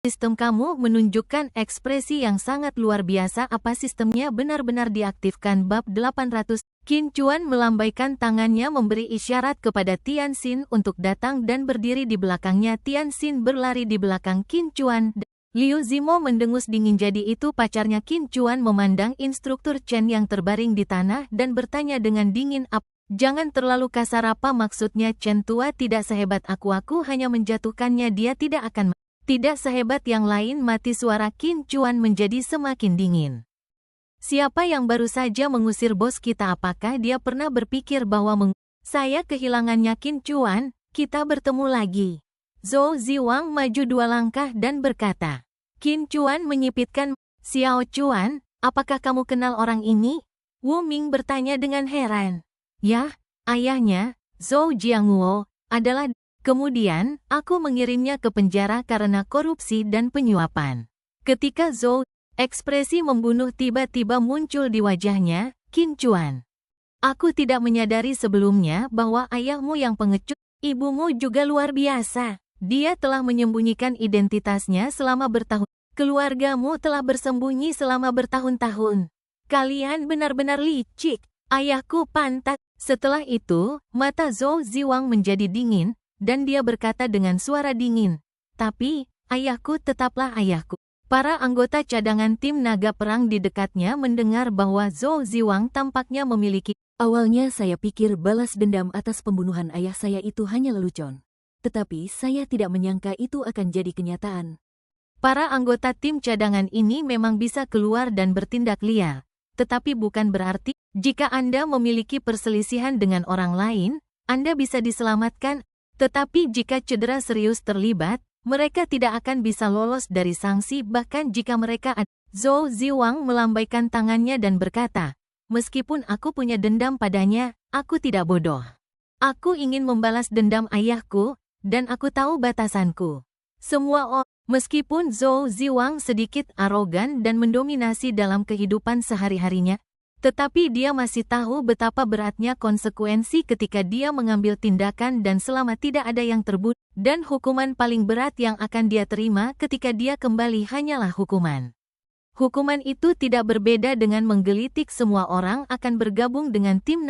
Sistem kamu menunjukkan ekspresi yang sangat luar biasa. Apa sistemnya benar-benar diaktifkan? Bab 800. Qin Chuan melambaikan tangannya memberi isyarat kepada Tianxin untuk datang dan berdiri di belakangnya. Tianxin berlari di belakang Qin Chuan. Liu Zimo mendengus dingin. Jadi itu pacarnya? Qin Chuan memandang instruktur Chen yang terbaring di tanah dan bertanya dengan dingin, jangan terlalu kasar. Apa maksudnya? Chen tua tidak sehebat aku hanya menjatuhkannya. Dia tidak sehebat yang lain. Mati. Suara Qin Chuan menjadi semakin dingin. Siapa yang baru saja mengusir bos kita? Apakah dia pernah berpikir bahwa saya kehilangannya? Qin Chuan, kita bertemu lagi. Zhou Ziwang maju 2 langkah dan berkata. Qin Chuan menyipitkan, Xiao Chuan, apakah kamu kenal orang ini? Wu Ming bertanya dengan heran. Ya, ayahnya, Zhou Jianghuo, adalah... Kemudian, aku mengirimnya ke penjara karena korupsi dan penyuapan. Ketika Zhou, ekspresi membunuh tiba-tiba muncul di wajahnya, Qin Chuan. Aku tidak menyadari sebelumnya bahwa ayahmu yang pengecut, ibumu juga luar biasa. Dia telah menyembunyikan identitasnya selama bertahun. Keluargamu telah bersembunyi selama bertahun-tahun. Kalian benar-benar licik. Ayahku pantas. Setelah itu, mata Zhou Ziwang menjadi dingin, dan dia berkata dengan suara dingin, tapi, ayahku tetaplah ayahku. Para anggota cadangan tim naga perang di dekatnya mendengar bahwa Zhou Ziwang tampaknya memiliki. Awalnya saya pikir balas dendam atas pembunuhan ayah saya itu hanya lelucon. Tetapi saya tidak menyangka itu akan jadi kenyataan. Para anggota tim cadangan ini memang bisa keluar dan bertindak liar. Tetapi bukan berarti, jika Anda memiliki perselisihan dengan orang lain, Anda bisa diselamatkan. Tetapi jika cedera serius terlibat, mereka tidak akan bisa lolos dari sanksi bahkan jika mereka ada. Zhou Ziwang melambaikan tangannya dan berkata, meskipun aku punya dendam padanya, aku tidak bodoh. Aku ingin membalas dendam ayahku, dan aku tahu batasanku. Meskipun Zhou Ziwang sedikit arogan dan mendominasi dalam kehidupan sehari-harinya, tetapi dia masih tahu betapa beratnya konsekuensi ketika dia mengambil tindakan dan selama tidak ada yang terbunuh, dan hukuman paling berat yang akan dia terima ketika dia kembali hanyalah hukuman. Hukuman itu tidak berbeda dengan menggelitik. Semua orang akan bergabung dengan tim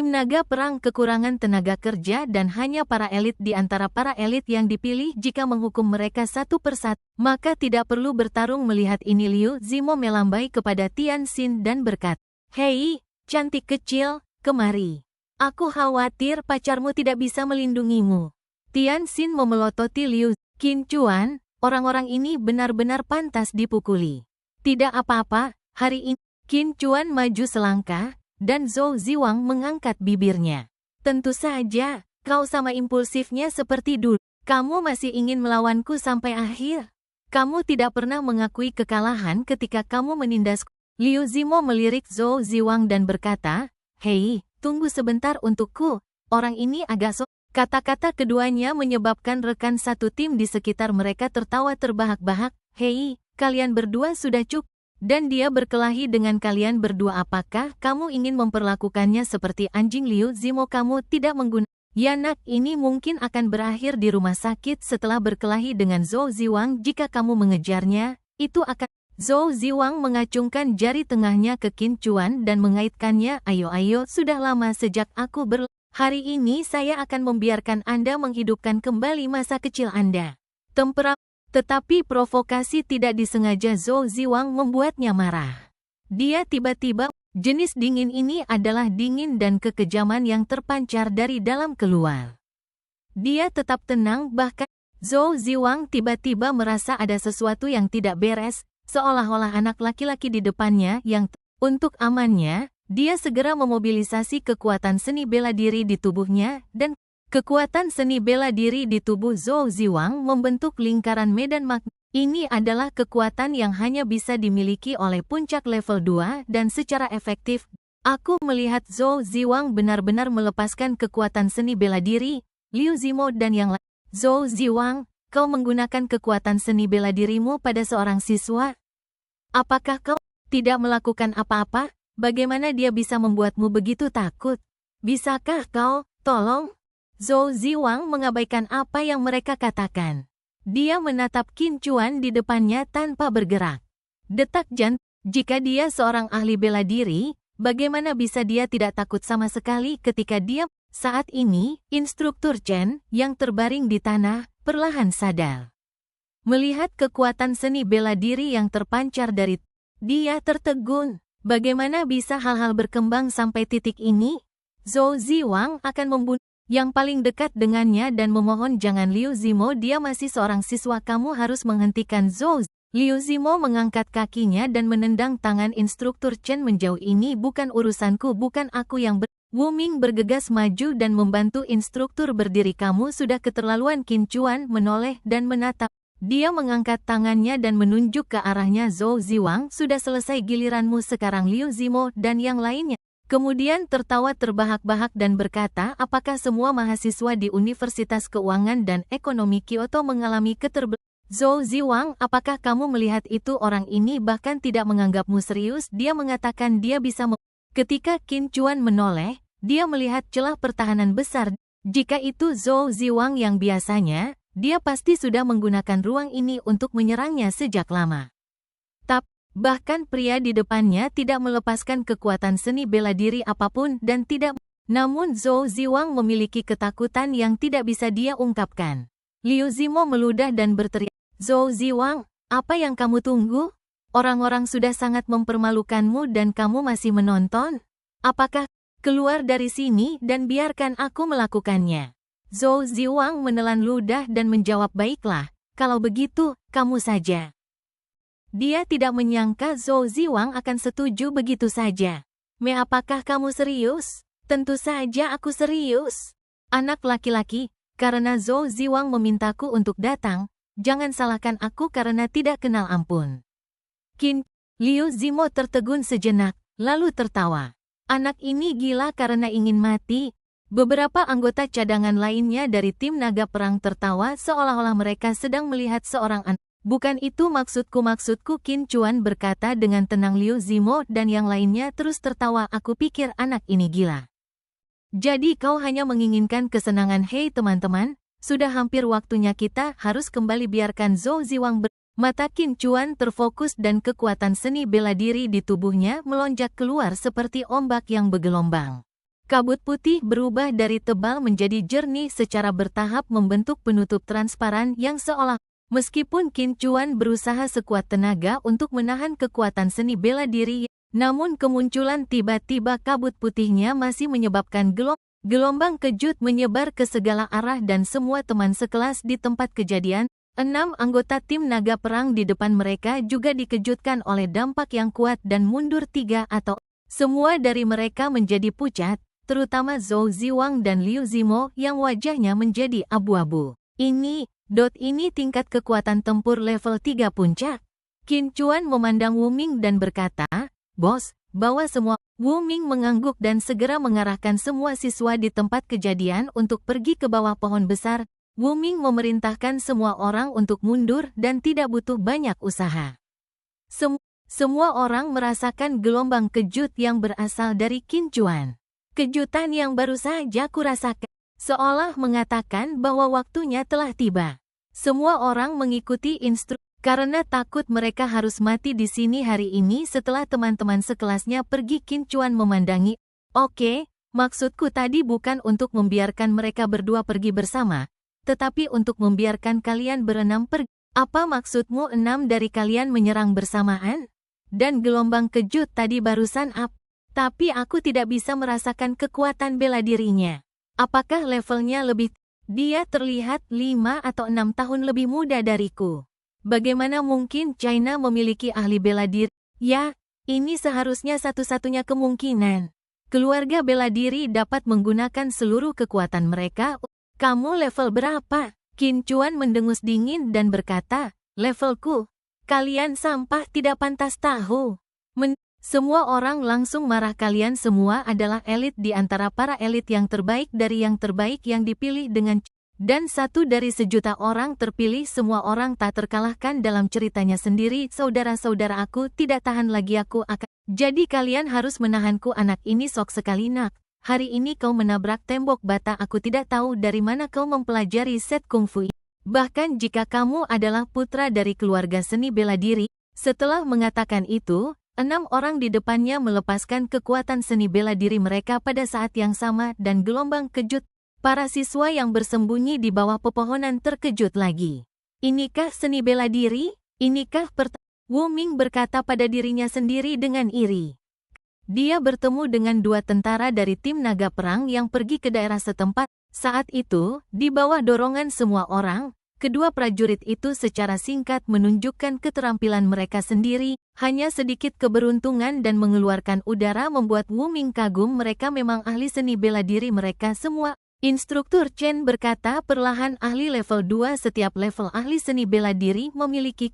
naga perang kekurangan tenaga kerja dan hanya para elit di antara para elit yang dipilih jika menghukum mereka satu persatu, maka tidak perlu bertarung. Melihat ini Liu Zimo melambai kepada Tianxin dan berkata, hei, cantik kecil, kemari. Aku khawatir pacarmu tidak bisa melindungimu. Tianxin memelototi Liu. Qin Chuan, orang-orang ini benar-benar pantas dipukuli. Tidak apa-apa, hari ini. Qin Chuan maju selangkah, dan Zhou Ziwang mengangkat bibirnya. Tentu saja, kau sama impulsifnya seperti dulu. Kamu masih ingin melawanku sampai akhir. Kamu tidak pernah mengakui kekalahan ketika kamu menindasku. Liu Zimo melirik Zhou Ziwang dan berkata, hei, tunggu sebentar untukku, orang ini agak sok. Kata-kata keduanya menyebabkan rekan satu tim di sekitar mereka tertawa terbahak-bahak. Hei, kalian berdua sudah cukup. Dan dia berkelahi dengan kalian berdua. Apakah kamu ingin memperlakukannya seperti anjing? Liu Zimo, kamu tidak menggunakan. Ya nak, ini mungkin akan berakhir di rumah sakit setelah berkelahi dengan Zhou Ziwang. Jika kamu mengejarnya, itu akan... Zhou Ziwang mengacungkan jari tengahnya ke Qin Chuan dan mengaitkannya. Ayo, sudah lama sejak aku hari ini saya akan membiarkan Anda menghidupkan kembali masa kecil Anda. Tetapi provokasi tidak disengaja Zhou Ziwang membuatnya marah. Dia tiba-tiba, jenis dingin ini adalah dingin dan kekejaman yang terpancar dari dalam keluar. Dia tetap tenang, bahkan Zhou Ziwang tiba-tiba merasa ada sesuatu yang tidak beres, seolah-olah anak laki-laki di depannya yang untuk amannya, dia segera memobilisasi kekuatan seni bela diri di tubuhnya dan kekuatan seni bela diri di tubuh Zhou Ziwang membentuk lingkaran medan magnet. Ini adalah kekuatan yang hanya bisa dimiliki oleh puncak level 2 dan secara efektif. Aku melihat Zhou Ziwang benar-benar melepaskan kekuatan seni bela diri, Liu Zimo dan yang lain. Zhou Ziwang, kau menggunakan kekuatan seni bela dirimu pada seorang siswa? Apakah kau tidak melakukan apa-apa? Bagaimana dia bisa membuatmu begitu takut? Bisakah kau, tolong? Zhou Ziwang mengabaikan apa yang mereka katakan. Dia menatap Qin Chuan di depannya tanpa bergerak. Detak jantung, jika dia seorang ahli bela diri, bagaimana bisa dia tidak takut sama sekali ketika dia, saat ini, instruktur Chen, yang terbaring di tanah, perlahan sadar. Melihat kekuatan seni bela diri yang terpancar dari, dia tertegun. Bagaimana bisa hal-hal berkembang sampai titik ini? Zhou Ziwang akan membunuh yang paling dekat dengannya dan memohon jangan Liu Zimo, dia masih seorang siswa, kamu harus menghentikan Zhou. Liu Zimo mengangkat kakinya dan menendang tangan instruktur Chen menjauh, ini bukan urusanku, bukan aku yang Wu Ming bergegas maju dan membantu instruktur berdiri, kamu sudah keterlaluan. Qin Chuan menoleh dan menatap. Dia mengangkat tangannya dan menunjuk ke arahnya, Zhou Ziwang, sudah selesai giliranmu sekarang. Liu Zimo dan yang lainnya kemudian tertawa terbahak-bahak dan berkata, apakah semua mahasiswa di Universitas Keuangan dan Ekonomi Kyoto mengalami keterbelakangan? Zhou Ziwang, apakah kamu melihat itu? Orang ini bahkan tidak menganggapmu serius, dia mengatakan dia bisa Ketika Qin Chuan menoleh, dia melihat celah pertahanan besar. Jika itu Zhou Ziwang yang biasanya, dia pasti sudah menggunakan ruang ini untuk menyerangnya sejak lama. Bahkan pria di depannya tidak melepaskan kekuatan seni bela diri apapun dan tidak. Namun Zhou Ziwang memiliki ketakutan yang tidak bisa dia ungkapkan. Liu Zimo meludah dan berteriak, Zhou Ziwang, apa yang kamu tunggu? Orang-orang sudah sangat mempermalukanmu dan kamu masih menonton? Apakah keluar dari sini dan biarkan aku melakukannya? Zhou Ziwang menelan ludah dan menjawab, baiklah, kalau begitu, kamu saja. Dia tidak menyangka Zhou Ziwang akan setuju begitu saja. Apakah kamu serius? Tentu saja aku serius. Anak laki-laki, karena Zhou Ziwang memintaku untuk datang, jangan salahkan aku karena tidak kenal ampun. Liu Zimo tertegun sejenak, lalu tertawa. Anak ini gila karena ingin mati. Beberapa anggota cadangan lainnya dari tim naga perang tertawa seolah-olah mereka sedang melihat seorang anak. Bukan itu maksudku, Qin Chuan berkata dengan tenang. Liu Zimo dan yang lainnya terus tertawa, aku pikir anak ini gila. Jadi kau hanya menginginkan kesenangan. Hei teman-teman, sudah hampir waktunya kita harus kembali, biarkan Zhou Ziwang Mata Qin Chuan terfokus dan kekuatan seni bela diri di tubuhnya melonjak keluar seperti ombak yang bergelombang. Kabut putih berubah dari tebal menjadi jernih secara bertahap membentuk penutup transparan yang seolah. Meskipun Qin Chuan berusaha sekuat tenaga untuk menahan kekuatan seni bela diri, namun kemunculan tiba-tiba kabut putihnya masih menyebabkan gelombang kejut menyebar ke segala arah dan semua teman sekelas di tempat kejadian. 6 anggota tim naga perang di depan mereka juga dikejutkan oleh dampak yang kuat dan mundur 3 atau semua dari mereka menjadi pucat, terutama Zhou Ziwang dan Liu Zimo yang wajahnya menjadi abu-abu. Ini tingkat kekuatan tempur level 3 puncak. Qin Chuan memandang Wu Ming dan berkata, bos, bawa semua. Wu Ming mengangguk dan segera mengarahkan semua siswa di tempat kejadian untuk pergi ke bawah pohon besar. Wu Ming memerintahkan semua orang untuk mundur dan tidak butuh banyak usaha. Semua orang merasakan gelombang kejut yang berasal dari Qin Chuan. Kejutan yang baru saja kurasakan. Seolah mengatakan bahwa waktunya telah tiba. Semua orang mengikuti instruksi karena takut mereka harus mati di sini hari ini setelah teman-teman sekelasnya pergi. Qin Chuan memandangi, oke, maksudku tadi bukan untuk membiarkan mereka berdua pergi bersama, tetapi untuk membiarkan kalian berenam pergi. Apa maksudmu 6 dari kalian menyerang bersamaan? Dan gelombang kejut tadi barusan up. Tapi aku tidak bisa merasakan kekuatan bela dirinya. Apakah levelnya lebih? Dia terlihat 5 atau 6 tahun lebih muda dariku. Bagaimana mungkin China memiliki ahli bela diri? Ya, ini seharusnya satu-satunya kemungkinan. Keluarga bela diri dapat menggunakan seluruh kekuatan mereka. Kamu level berapa? Qin Chuan mendengus dingin dan berkata, levelku. Kalian sampah, tidak pantas tahu. Semua orang langsung marah. Kalian semua adalah elit di antara para elit yang terbaik dari yang terbaik yang dipilih dengan dan satu dari sejuta orang terpilih. Semua orang tak terkalahkan dalam ceritanya sendiri. Saudara-saudara, aku tidak tahan lagi, aku akan. Jadi kalian harus menahanku. Anak ini sok sekali nak. Hari ini kau menabrak tembok bata. Aku tidak tahu dari mana kau mempelajari set kungfu. Bahkan jika kamu adalah putra dari keluarga seni bela diri, setelah mengatakan itu, 6 orang di depannya melepaskan kekuatan seni bela diri mereka pada saat yang sama dan gelombang kejut. Para siswa yang bersembunyi di bawah pepohonan terkejut lagi. Inikah seni bela diri? Inikah Wu Ming berkata pada dirinya sendiri dengan iri. Dia bertemu dengan 2 tentara dari tim naga perang yang pergi ke daerah setempat. Saat itu, di bawah dorongan semua orang, kedua prajurit itu secara singkat menunjukkan keterampilan mereka sendiri. Hanya sedikit keberuntungan dan mengeluarkan udara membuat Wu Ming kagum, mereka memang ahli seni bela diri mereka semua. Instruktur Chen berkata perlahan, ahli level 2. Setiap level ahli seni bela diri memiliki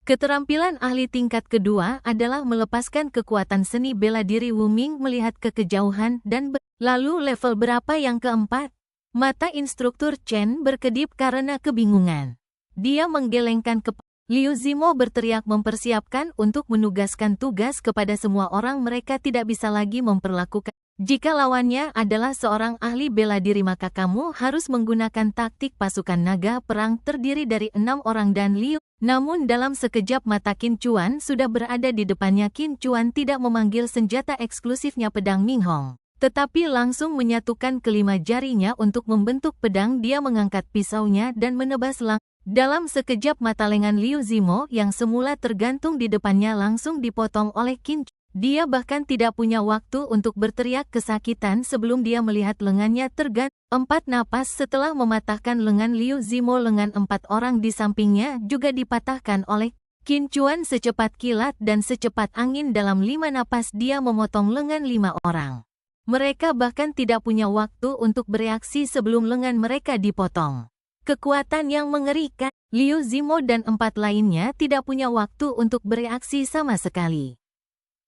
keterampilan. Ahli tingkat kedua adalah melepaskan kekuatan seni bela diri. Wu Ming melihat ke kejauhan dan lalu level berapa yang keempat? Mata instruktur Chen berkedip karena kebingungan. Dia menggelengkan kepala. Liu Zimo berteriak mempersiapkan untuk menugaskan tugas kepada semua orang. Mereka tidak bisa lagi memperlakukan. Jika lawannya adalah seorang ahli bela diri maka kamu harus menggunakan taktik pasukan naga perang terdiri dari 6 orang dan Liu. Namun dalam sekejap mata Qin Chuan sudah berada di depannya. Qin Chuan tidak memanggil senjata eksklusifnya pedang Ming Hong, tetapi langsung menyatukan kelima jarinya untuk membentuk pedang. Dia mengangkat pisaunya dan menebas dalam sekejap mata lengan Liu Zimo yang semula tergantung di depannya langsung dipotong oleh Qin Chuan. Dia bahkan tidak punya waktu untuk berteriak kesakitan sebelum dia melihat lengannya tergantung. 4 napas setelah mematahkan lengan Liu Zimo, lengan 4 orang di sampingnya juga dipatahkan oleh Qin Chuan secepat kilat dan secepat angin. Dalam 5 napas dia memotong lengan 5 orang. Mereka bahkan tidak punya waktu untuk bereaksi sebelum lengan mereka dipotong. Kekuatan yang mengerikan. Liu Zimo dan 4 lainnya tidak punya waktu untuk bereaksi sama sekali.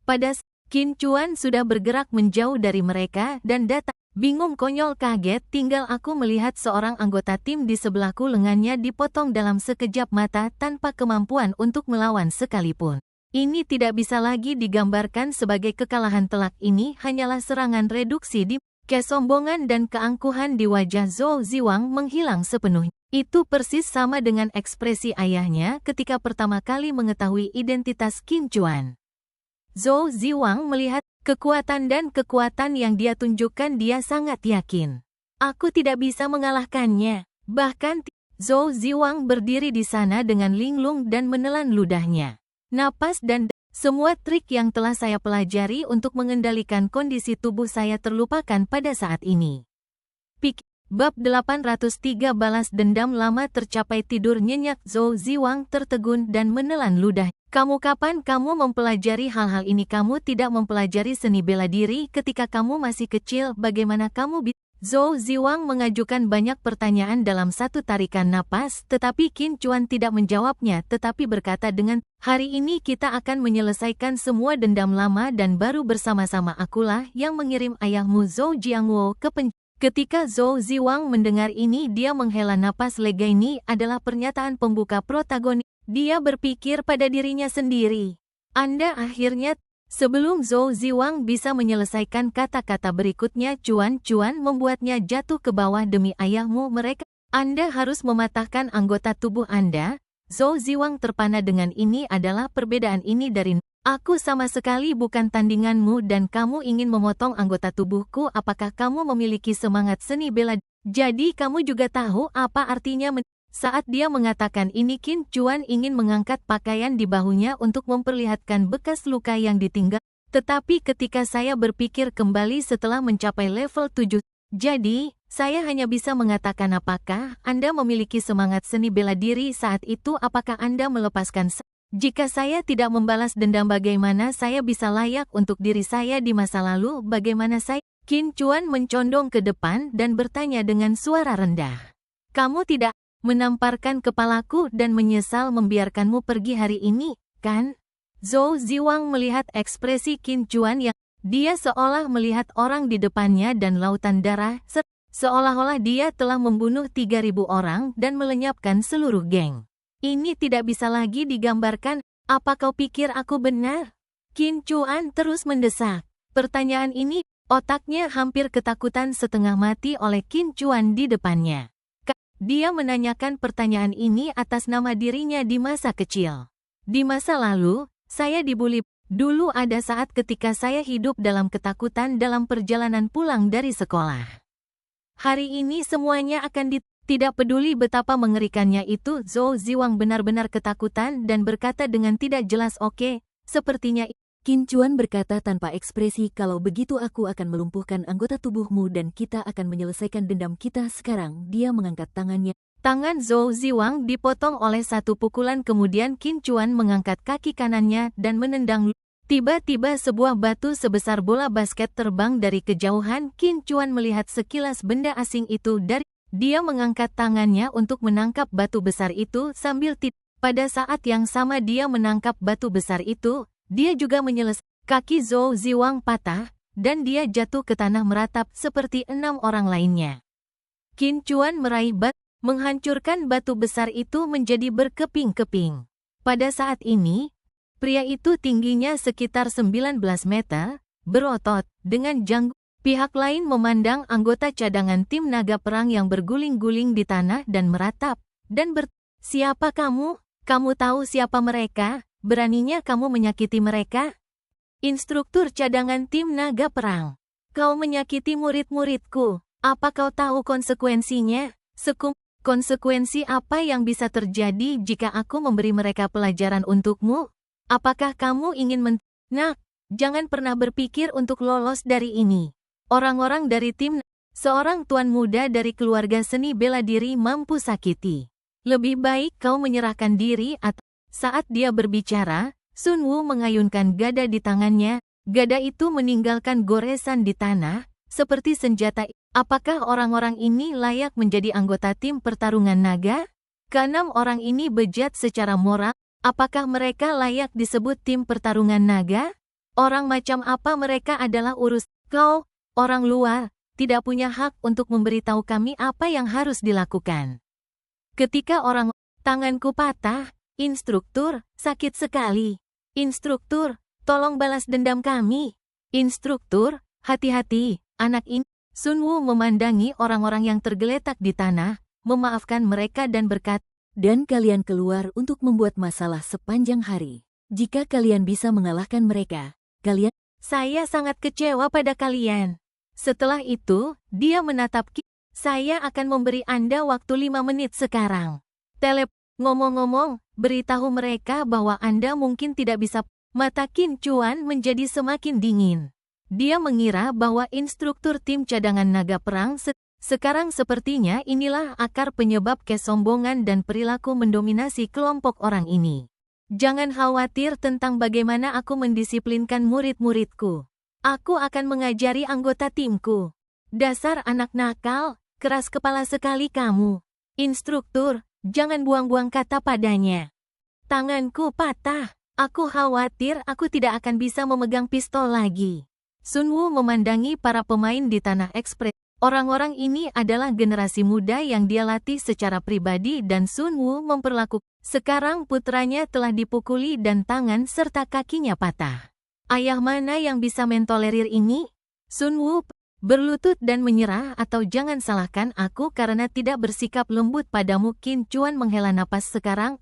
Pada Qin Chuan sudah bergerak menjauh dari mereka dan datang. Bingung, konyol, kaget, tinggal aku melihat seorang anggota tim di sebelahku lengannya dipotong dalam sekejap mata tanpa kemampuan untuk melawan sekalipun. Ini tidak bisa lagi digambarkan sebagai kekalahan telak. Ini hanyalah serangan reduksi. Kesombongan dan keangkuhan di wajah Zhou Ziwang menghilang sepenuhnya. Itu persis sama dengan ekspresi ayahnya ketika pertama kali mengetahui identitas Qin Chuan. Zhou Ziwang melihat kekuatan yang dia tunjukkan. Dia sangat yakin. Aku tidak bisa mengalahkannya. Bahkan Zhou Ziwang berdiri di sana dengan linglung dan menelan ludahnya. Napas dan semua trik yang telah saya pelajari untuk mengendalikan kondisi tubuh saya terlupakan pada saat ini. Bab 803 balas dendam lama tercapai. Tidur nyenyak. Zhou Ziwang tertegun dan menelan ludah. Kapan kamu mempelajari hal-hal ini? Kamu tidak mempelajari seni bela diri ketika kamu masih kecil. Bagaimana kamu bisa? Zhou Ziwang mengajukan banyak pertanyaan dalam satu tarikan napas, tetapi Qin Chuan tidak menjawabnya, tetapi berkata dengan, hari ini kita akan menyelesaikan semua dendam lama dan baru bersama-sama. Akulah yang mengirim ayahmu Zhou Jiangwo ke penjara. Ketika Zhou Ziwang mendengar ini dia menghela napas lega. Ini adalah pernyataan pembuka protagonis. Dia berpikir pada dirinya sendiri. Anda akhirnya. Sebelum Zhou Ziwang bisa menyelesaikan kata-kata berikutnya, Chuan membuatnya jatuh ke bawah. Demi ayahmu mereka. Anda harus mematahkan anggota tubuh Anda. Zhou Ziwang terpana dengan ini adalah perbedaan ini dari. Aku sama sekali bukan tandinganmu dan kamu ingin memotong anggota tubuhku. Apakah kamu memiliki semangat seni bela? Jadi kamu juga tahu apa artinya Saat dia mengatakan ini, Qin Chuan ingin mengangkat pakaian di bahunya untuk memperlihatkan bekas luka yang ditinggal. Tetapi ketika saya berpikir kembali setelah mencapai level 7, jadi, saya hanya bisa mengatakan apakah Anda memiliki semangat seni bela diri saat itu? Apakah Anda melepaskan jika saya tidak membalas dendam, bagaimana saya bisa layak untuk diri saya di masa lalu? Bagaimana saya? Qin Chuan mencondong ke depan dan bertanya dengan suara rendah. Kamu tidak menamparkan kepalaku dan menyesal membiarkanmu pergi hari ini, kan? Zhou Ziwang melihat ekspresi Qin Chuan yang dia seolah melihat orang di depannya dan lautan darah, seolah-olah dia telah membunuh 3.000 orang dan melenyapkan seluruh geng. Ini tidak bisa lagi digambarkan. Apa kau pikir aku benar? Qin Chuan terus mendesak. Pertanyaan ini, otaknya hampir ketakutan setengah mati oleh Qin Chuan di depannya. Dia menanyakan pertanyaan ini atas nama dirinya di masa kecil. Di masa lalu, saya dibuli. Dulu ada saat ketika saya hidup dalam ketakutan dalam perjalanan pulang dari sekolah. Hari ini semuanya akan tidak peduli betapa mengerikannya itu. Zhou Ziwang benar-benar ketakutan dan berkata dengan tidak jelas, "Oke, sepertinya." Qin Chuan berkata tanpa ekspresi, "Kalau begitu aku akan melumpuhkan anggota tubuhmu dan kita akan menyelesaikan dendam kita sekarang." Dia mengangkat tangannya. Tangan Zhou Ziwang dipotong oleh satu pukulan, kemudian Qin Chuan mengangkat kaki kanannya dan menendang. Tiba-tiba sebuah batu sebesar bola basket terbang dari kejauhan. Qin Chuan melihat sekilas benda asing itu dari. Dia mengangkat tangannya untuk menangkap batu besar itu sambil pada saat yang sama dia menangkap batu besar itu, dia juga kaki Zhou Ziwang patah, dan dia jatuh ke tanah meratap seperti 6 orang lainnya. Qin Chuan meraih menghancurkan batu besar itu menjadi berkeping-keping. Pada saat ini, pria itu tingginya sekitar 19 meter, berotot, dengan janggut. Pihak lain memandang anggota cadangan tim naga perang yang berguling-guling di tanah dan meratap, dan "Siapa kamu? Kamu tahu siapa mereka? Beraninya kamu menyakiti mereka?" Instruktur cadangan tim naga perang. "Kau menyakiti murid-muridku. Apa kau tahu konsekuensinya?" Konsekuensi apa yang bisa terjadi jika aku memberi mereka pelajaran untukmu? Apakah kamu ingin Nak, jangan pernah berpikir untuk lolos dari ini. Orang-orang dari tim, seorang tuan muda dari keluarga seni bela diri mampu sakiti. Lebih baik kau menyerahkan diri atau. Saat dia berbicara, Sun Wu mengayunkan gada di tangannya. Gada itu meninggalkan goresan di tanah, seperti senjata. Apakah orang-orang ini layak menjadi anggota tim pertarungan naga? Keenam orang ini bejat secara moral. Apakah mereka layak disebut tim pertarungan naga? Orang macam apa mereka adalah kau, orang luar, tidak punya hak untuk memberitahu kami apa yang harus dilakukan. Ketika tanganku patah, instruktur, sakit sekali. Instruktur, tolong balas dendam kami. Instruktur, hati-hati, anak ini. Sun Wu memandangi orang-orang yang tergeletak di tanah, memaafkan mereka dan berkata, "Dan kalian keluar untuk membuat masalah sepanjang hari. Jika kalian bisa mengalahkan mereka, kalian..." "Saya sangat kecewa pada kalian." Setelah itu, dia menatap "Saya akan memberi Anda waktu 5 menit sekarang. Ngomong-ngomong, beritahu mereka bahwa Anda mungkin tidak bisa." Mata Qin Chuan menjadi semakin dingin. Dia mengira bahwa instruktur tim cadangan naga perang sekarang sepertinya inilah akar penyebab kesombongan dan perilaku mendominasi kelompok orang ini. "Jangan khawatir tentang bagaimana aku mendisiplinkan murid-muridku. Aku akan mengajari anggota timku. Dasar anak nakal, keras kepala sekali kamu. Instruktur, jangan buang-buang kata padanya. Tanganku patah. Aku khawatir aku tidak akan bisa memegang pistol lagi." Sun Wu memandangi para pemain di tanah ekspres. Orang-orang ini adalah generasi muda yang dia latih secara pribadi dan Sun Wu memperlakukan. Sekarang putranya telah dipukuli dan tangan serta kakinya patah. Ayah mana yang bisa mentolerir ini? Sun Wu berlutut dan menyerah, "Atau jangan salahkan aku karena tidak bersikap lembut padamu." Qin Chuan menghela napas. "Sekarang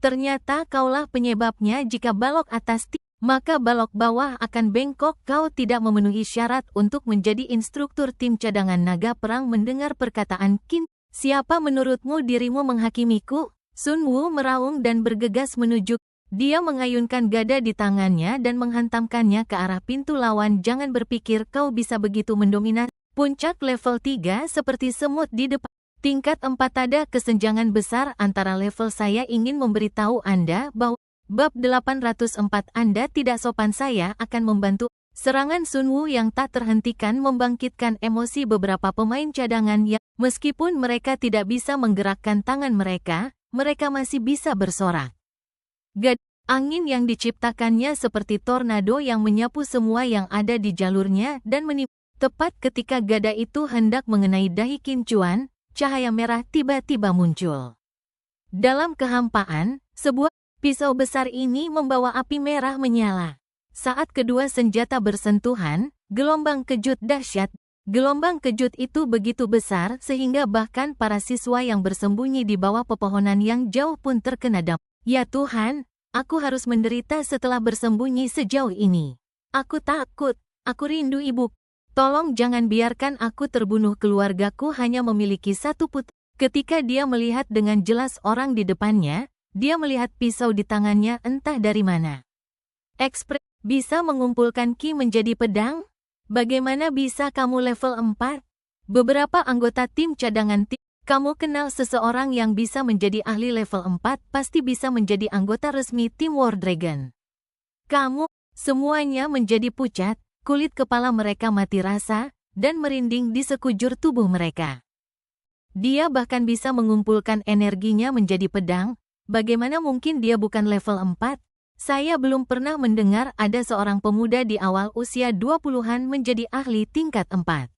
ternyata kaulah penyebabnya. Jika balok atas maka balok bawah akan bengkok. Kau tidak memenuhi syarat untuk menjadi instruktur tim cadangan naga perang." Mendengar perkataan Qin, "Siapa menurutmu dirimu menghakimiku?" Sun Wu meraung dan bergegas menuju. Dia mengayunkan gada di tangannya dan menghantamkannya ke arah pintu lawan. "Jangan berpikir kau bisa begitu mendominasi. Puncak level 3 seperti semut di depan. Tingkat 4 ada kesenjangan besar antara level. Saya ingin memberitahu Anda bahwa bab 804 Anda tidak sopan. Saya akan membantu." Serangan Sun Wu yang tak terhentikan membangkitkan emosi beberapa pemain cadangan yang, meskipun mereka tidak bisa menggerakkan tangan mereka masih bisa bersorak. Angin yang diciptakannya seperti tornado yang menyapu semua yang ada di jalurnya dan menipu. Tepat ketika gada itu hendak mengenai dahi Qin Chuan, cahaya merah tiba-tiba muncul. Dalam kehampaan, sebuah pisau besar ini membawa api merah menyala. Saat kedua senjata bersentuhan, gelombang kejut dahsyat Gelombang kejut itu begitu besar sehingga bahkan para siswa yang bersembunyi di bawah pepohonan yang jauh pun terkena dampak. Ya Tuhan, aku harus menderita setelah bersembunyi sejauh ini. Aku takut, aku rindu ibu. Tolong jangan biarkan aku terbunuh, keluargaku hanya memiliki satu putri. Ketika dia melihat dengan jelas orang di depannya, dia melihat pisau di tangannya entah dari mana. Bisa mengumpulkan ki menjadi pedang? Bagaimana bisa kamu level 4? Beberapa anggota tim cadangan kamu kenal seseorang yang bisa menjadi ahli level 4 pasti bisa menjadi anggota resmi tim War Dragon. Kamu, semuanya menjadi pucat, kulit kepala mereka mati rasa, dan merinding di sekujur tubuh mereka. Dia bahkan bisa mengumpulkan energinya menjadi pedang, bagaimana mungkin dia bukan level 4? Saya belum pernah mendengar ada seorang pemuda di awal usia 20-an menjadi ahli tingkat 4.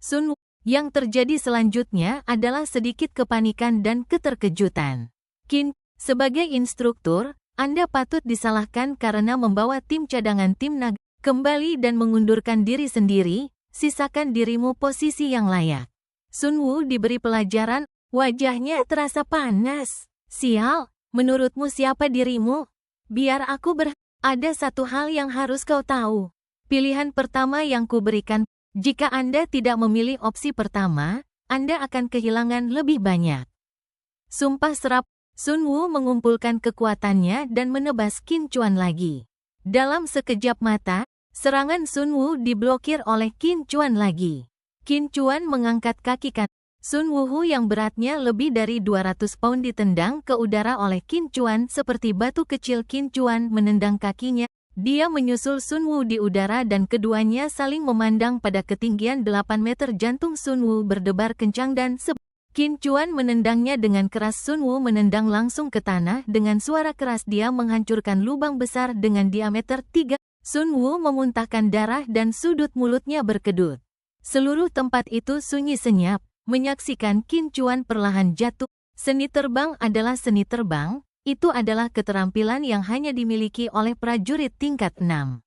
Sun Wu, yang terjadi selanjutnya adalah sedikit kepanikan dan keterkejutan. Qin, sebagai instruktur, Anda patut disalahkan karena membawa tim cadangan tim naga kembali dan mengundurkan diri sendiri, sisakan dirimu posisi yang layak. Sun Wu diberi pelajaran, wajahnya terasa panas. Sial, menurutmu siapa dirimu? Biar aku ada satu hal yang harus kau tahu. Pilihan pertama yang kuberikan, jika Anda tidak memilih opsi pertama, Anda akan kehilangan lebih banyak. Sumpah serap, Sun Wu mengumpulkan kekuatannya dan menebas Qin Chuan lagi. Dalam sekejap mata, serangan Sun Wu diblokir oleh Qin Chuan lagi. Qin Chuan mengangkat kaki kanan. Sun Wu yang beratnya lebih dari 200 pound ditendang ke udara oleh Qin Chuan seperti batu kecil. Qin Chuan menendang kakinya. Dia menyusul Sun Wu di udara dan keduanya saling memandang pada ketinggian 8 meter. Jantung Sun Wu berdebar kencang dan Qin Chuan menendangnya dengan keras. Sun Wu menendang langsung ke tanah dengan suara keras. Dia menghancurkan lubang besar dengan diameter 3. Sun Wu memuntahkan darah dan sudut mulutnya berkedut. Seluruh tempat itu sunyi senyap. Menyaksikan Qin Chuan perlahan jatuh. Seni terbang adalah seni terbang, itu adalah keterampilan yang hanya dimiliki oleh prajurit tingkat 6.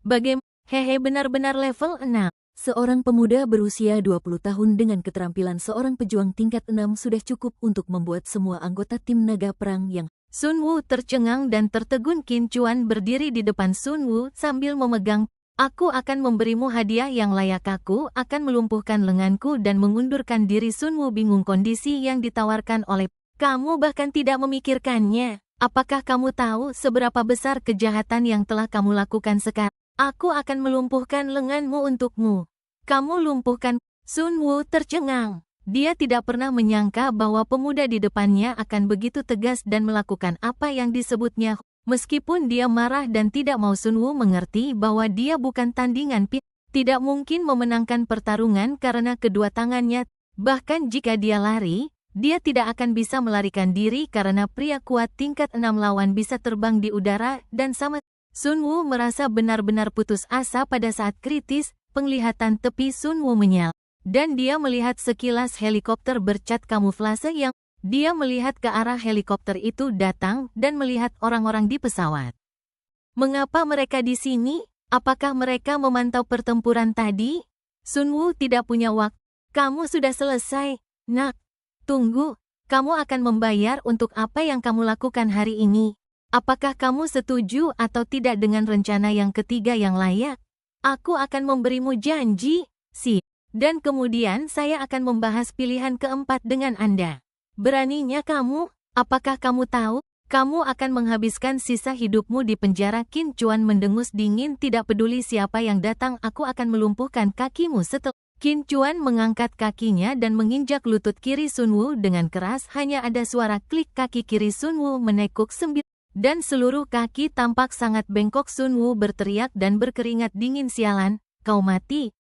Bagaimana? Hehe, benar-benar level 6. Seorang pemuda berusia 20 tahun dengan keterampilan seorang pejuang tingkat 6 sudah cukup untuk membuat semua anggota tim naga perang yang... Sun Wu tercengang dan tertegun. Qin Chuan berdiri di depan Sun Wu sambil memegang, aku akan memberimu hadiah yang layak. Aku akan melumpuhkan lenganku dan mengundurkan diri. Sun Wu bingung kondisi yang ditawarkan oleh kamu, bahkan tidak memikirkannya. Apakah kamu tahu seberapa besar kejahatan yang telah kamu lakukan sekarang? Aku akan melumpuhkan lenganmu untukmu. Kamu lumpuhkan. Sun Wu tercengang. Dia tidak pernah menyangka bahwa pemuda di depannya akan begitu tegas dan melakukan apa yang disebutnya. Meskipun dia marah dan tidak mau, Sun Wu mengerti bahwa dia bukan tandingan tidak mungkin memenangkan pertarungan karena kedua tangannya. Bahkan jika dia lari, dia tidak akan bisa melarikan diri karena pria kuat tingkat 6 lawan bisa terbang di udara dan sama. Sun Wu merasa benar-benar putus asa pada saat kritis. Penglihatan tepi Sun Wu menyala, dan dia melihat sekilas helikopter bercat kamuflase yang dia melihat ke arah helikopter itu datang dan melihat orang-orang di pesawat. Mengapa mereka di sini? Apakah mereka memantau pertempuran tadi? Sun Wu tidak punya waktu. Kamu sudah selesai, nak. Tunggu, kamu akan membayar untuk apa yang kamu lakukan hari ini. Apakah kamu setuju atau tidak dengan rencana yang ketiga yang layak? Aku akan memberimu janji, dan kemudian saya akan membahas pilihan keempat dengan Anda. Beraninya kamu? Apakah kamu tahu, kamu akan menghabiskan sisa hidupmu di penjara? Qin Chuan mendengus dingin. Tidak peduli siapa yang datang, aku akan melumpuhkan kakimu. Setelah Qin Chuan mengangkat kakinya dan menginjak lutut kiri Sun Wu dengan keras. Hanya ada suara klik, kaki kiri Sun Wu menekuk dan seluruh kaki tampak sangat bengkok. Sun Wu berteriak dan berkeringat dingin. Sialan, kau mati,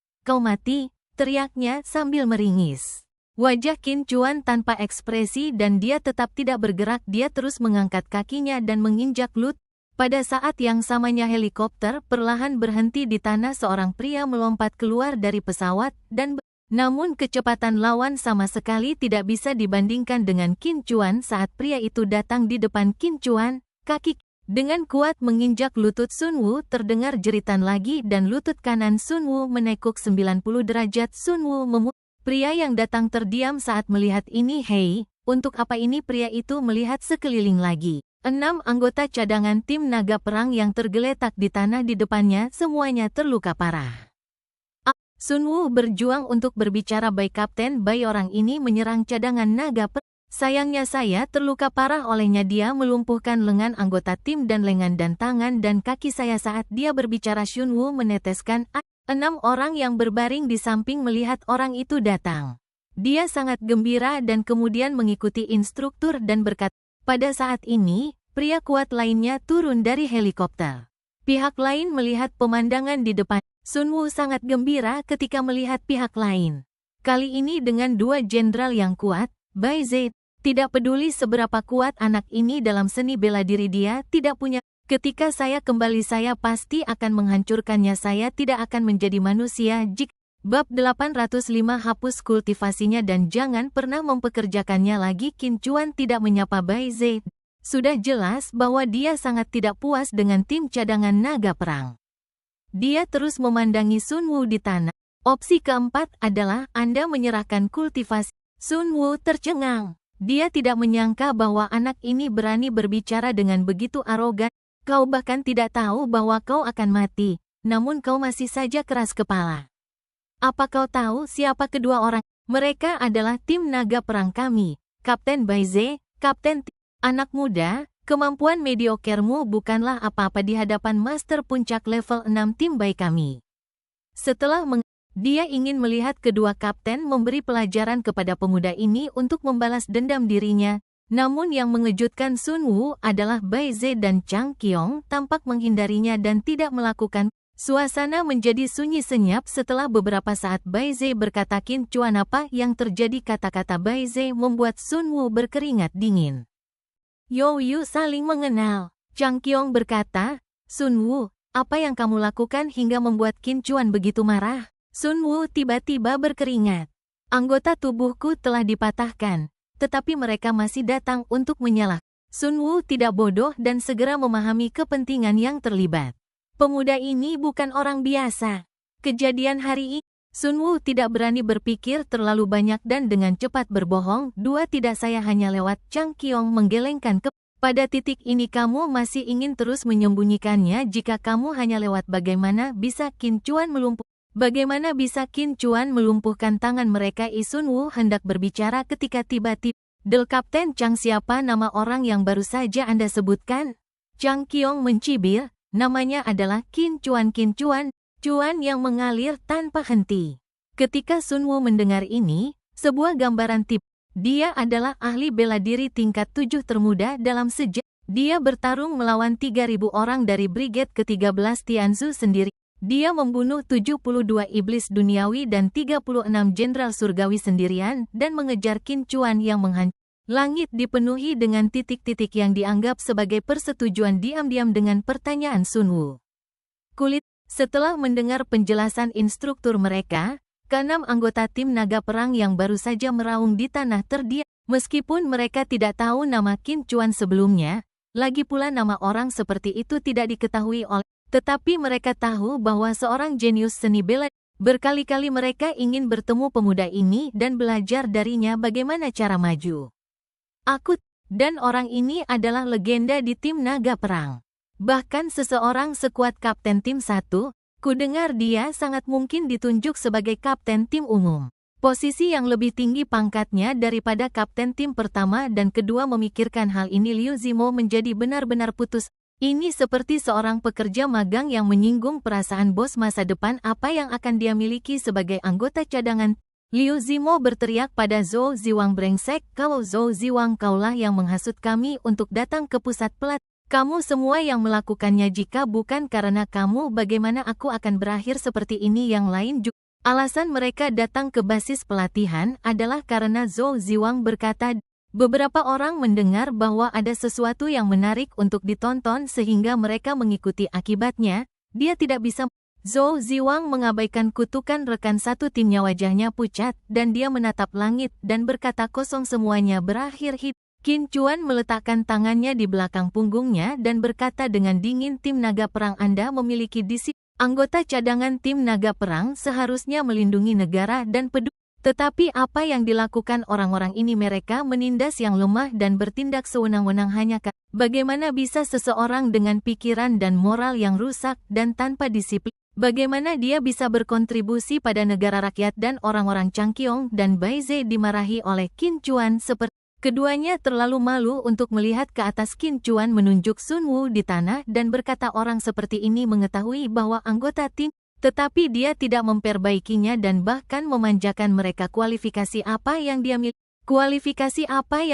teriaknya sambil meringis. Wajah Qin Chuan tanpa ekspresi dan dia tetap tidak bergerak. Dia terus mengangkat kakinya dan menginjak lut. Pada saat yang samanya helikopter perlahan berhenti di tanah. Seorang pria melompat keluar dari pesawat dan namun kecepatan lawan sama sekali tidak bisa dibandingkan dengan Qin Chuan. Saat pria itu datang di depan Qin Chuan, kaki Dengan kuat menginjak lutut Sunwoo, terdengar jeritan lagi dan lutut kanan Sunwoo menekuk 90 derajat. Sunwoo pria yang datang terdiam saat melihat ini. Hei, untuk apa ini? Pria itu melihat sekeliling lagi. 6 anggota cadangan tim naga perang yang tergeletak di tanah di depannya semuanya terluka parah. Sunwoo berjuang untuk berbicara. Baik Kapten, baik orang ini menyerang cadangan naga perang. Sayangnya saya terluka parah olehnya. Dia melumpuhkan lengan anggota tim dan lengan dan tangan dan kaki saya saat dia berbicara. Sunwoo meneteskan air. 6 orang yang berbaring di samping melihat orang itu datang. Dia sangat gembira dan kemudian mengikuti instruktur dan berkata, pada saat ini, pria kuat lainnya turun dari helikopter. Pihak lain melihat pemandangan di depan. Sunwoo sangat gembira ketika melihat pihak lain. Kali ini dengan 2 jenderal yang kuat. Bai Zhe, tidak peduli seberapa kuat anak ini dalam seni bela diri, dia tidak punya. Ketika saya kembali saya pasti akan menghancurkannya. Saya tidak akan menjadi manusia jika. Bab 805 hapus kultivasinya dan jangan pernah mempekerjakannya lagi. Qin Chuan tidak menyapa Bai Zhe. Sudah jelas bahwa dia sangat tidak puas dengan tim cadangan naga perang. Dia terus memandangi Sunwoo di tanah. Opsi keempat adalah Anda menyerahkan kultivasi. Sunwoo tercengang. Dia tidak menyangka bahwa anak ini berani berbicara dengan begitu arogan. Kau bahkan tidak tahu bahwa kau akan mati, namun kau masih saja keras kepala. Apa kau tahu siapa kedua orang? Mereka adalah tim naga perang kami. Kapten Bai Zhe, Kapten anak muda. Kemampuan mediokermu bukanlah apa-apa di hadapan master puncak level 6 tim baik kami. Setelah dia ingin melihat kedua kapten memberi pelajaran kepada pemuda ini untuk membalas dendam dirinya. Namun yang mengejutkan Sunwoo adalah Bai Zhe dan Chang Qiong tampak menghindarinya dan tidak melakukan. Suasana menjadi sunyi senyap setelah beberapa saat. Bai Zhe berkata, Qin Chuan, apa yang terjadi? Kata-kata Bai Zhe membuat Sunwoo berkeringat dingin. Yo Yu saling mengenal. Chang Qiong berkata, Sunwoo, apa yang kamu lakukan hingga membuat Qin Chuan begitu marah? Sunwoo tiba-tiba berkeringat. Anggota tubuhku telah dipatahkan, tetapi mereka masih datang untuk menyalahkan. Sunwoo tidak bodoh dan segera memahami kepentingan yang terlibat. Pemuda ini bukan orang biasa. Kejadian hari ini, Sunwoo tidak berani berpikir terlalu banyak dan dengan cepat berbohong. Tidak, saya hanya lewat. Chang Qiong menggelengkan pada titik ini kamu masih ingin terus menyembunyikannya. Jika kamu hanya lewat, bagaimana bisa Qin Chuan melumpuhkan tangan mereka? Sunwoo hendak berbicara ketika tiba-tiba Del Kapten Chang, siapa nama orang yang baru saja Anda sebutkan? Chang Qiong mencibir, namanya adalah Qin Chuan. Qin Chuan yang mengalir tanpa henti. Ketika Sunwoo mendengar ini, sebuah gambaran tip. Dia adalah ahli bela diri tingkat 7 termuda dalam sejarah. Dia bertarung melawan 3.000 orang dari Brigade ke-13 Tianzu sendiri. Dia membunuh 72 iblis duniawi dan 36 jenderal surgawi sendirian dan mengejar Qin Chuan yang menghancurkan. Langit dipenuhi dengan titik-titik yang dianggap sebagai persetujuan diam-diam dengan pertanyaan Sunwoo. Setelah mendengar penjelasan instruktur mereka, ke-6 anggota tim naga perang yang baru saja meraung di tanah terdiam. Meskipun mereka tidak tahu nama Qin Chuan sebelumnya, lagi pula nama orang seperti itu tidak diketahui oleh. Tetapi mereka tahu bahwa seorang jenius seni bela. Berkali-kali mereka ingin bertemu pemuda ini dan belajar darinya bagaimana cara maju. Dan orang ini adalah legenda di tim naga perang. Bahkan seseorang sekuat kapten tim 1, kudengar dia sangat mungkin ditunjuk sebagai kapten tim umum. Posisi yang lebih tinggi pangkatnya daripada kapten tim pertama dan kedua. Memikirkan hal ini, Liu Zimo menjadi benar-benar putus. Ini seperti seorang pekerja magang yang menyinggung perasaan bos masa depan. Apa yang akan dia miliki sebagai anggota cadangan? Liu Zimo berteriak pada Zhou Ziwang, brengsek, kau Zhou Ziwang, kaulah yang menghasut kami untuk datang ke pusat pelatihan. Kamu semua yang melakukannya. Jika bukan karena kamu, bagaimana aku akan berakhir seperti ini? Yang lain juga. Alasan mereka datang ke basis pelatihan adalah karena Zhou Ziwang berkata, beberapa orang mendengar bahwa ada sesuatu yang menarik untuk ditonton sehingga mereka mengikuti. Akibatnya, dia tidak bisa. Zhou Ziwang mengabaikan kutukan rekan satu timnya. Wajahnya pucat dan dia menatap langit dan berkata kosong, semuanya berakhir. Qin Chuan meletakkan tangannya di belakang punggungnya dan berkata dengan dingin, tim naga perang Anda memiliki disiplin. Anggota cadangan tim naga perang seharusnya melindungi negara dan peduli. Tetapi apa yang dilakukan orang-orang ini, mereka menindas yang lemah dan bertindak sewenang-wenang hanya karena bagaimana bisa seseorang dengan pikiran dan moral yang rusak dan tanpa disiplin, bagaimana dia bisa berkontribusi pada negara rakyat dan orang-orang Changqiong dan Baize dimarahi oleh Qin Chuan seperti keduanya terlalu malu untuk melihat ke atas. Qin Chuan menunjuk Sun Wu di tanah dan berkata, orang seperti ini mengetahui bahwa anggota tim, tetapi dia tidak memperbaikinya dan bahkan memanjakan mereka. Kualifikasi apa yang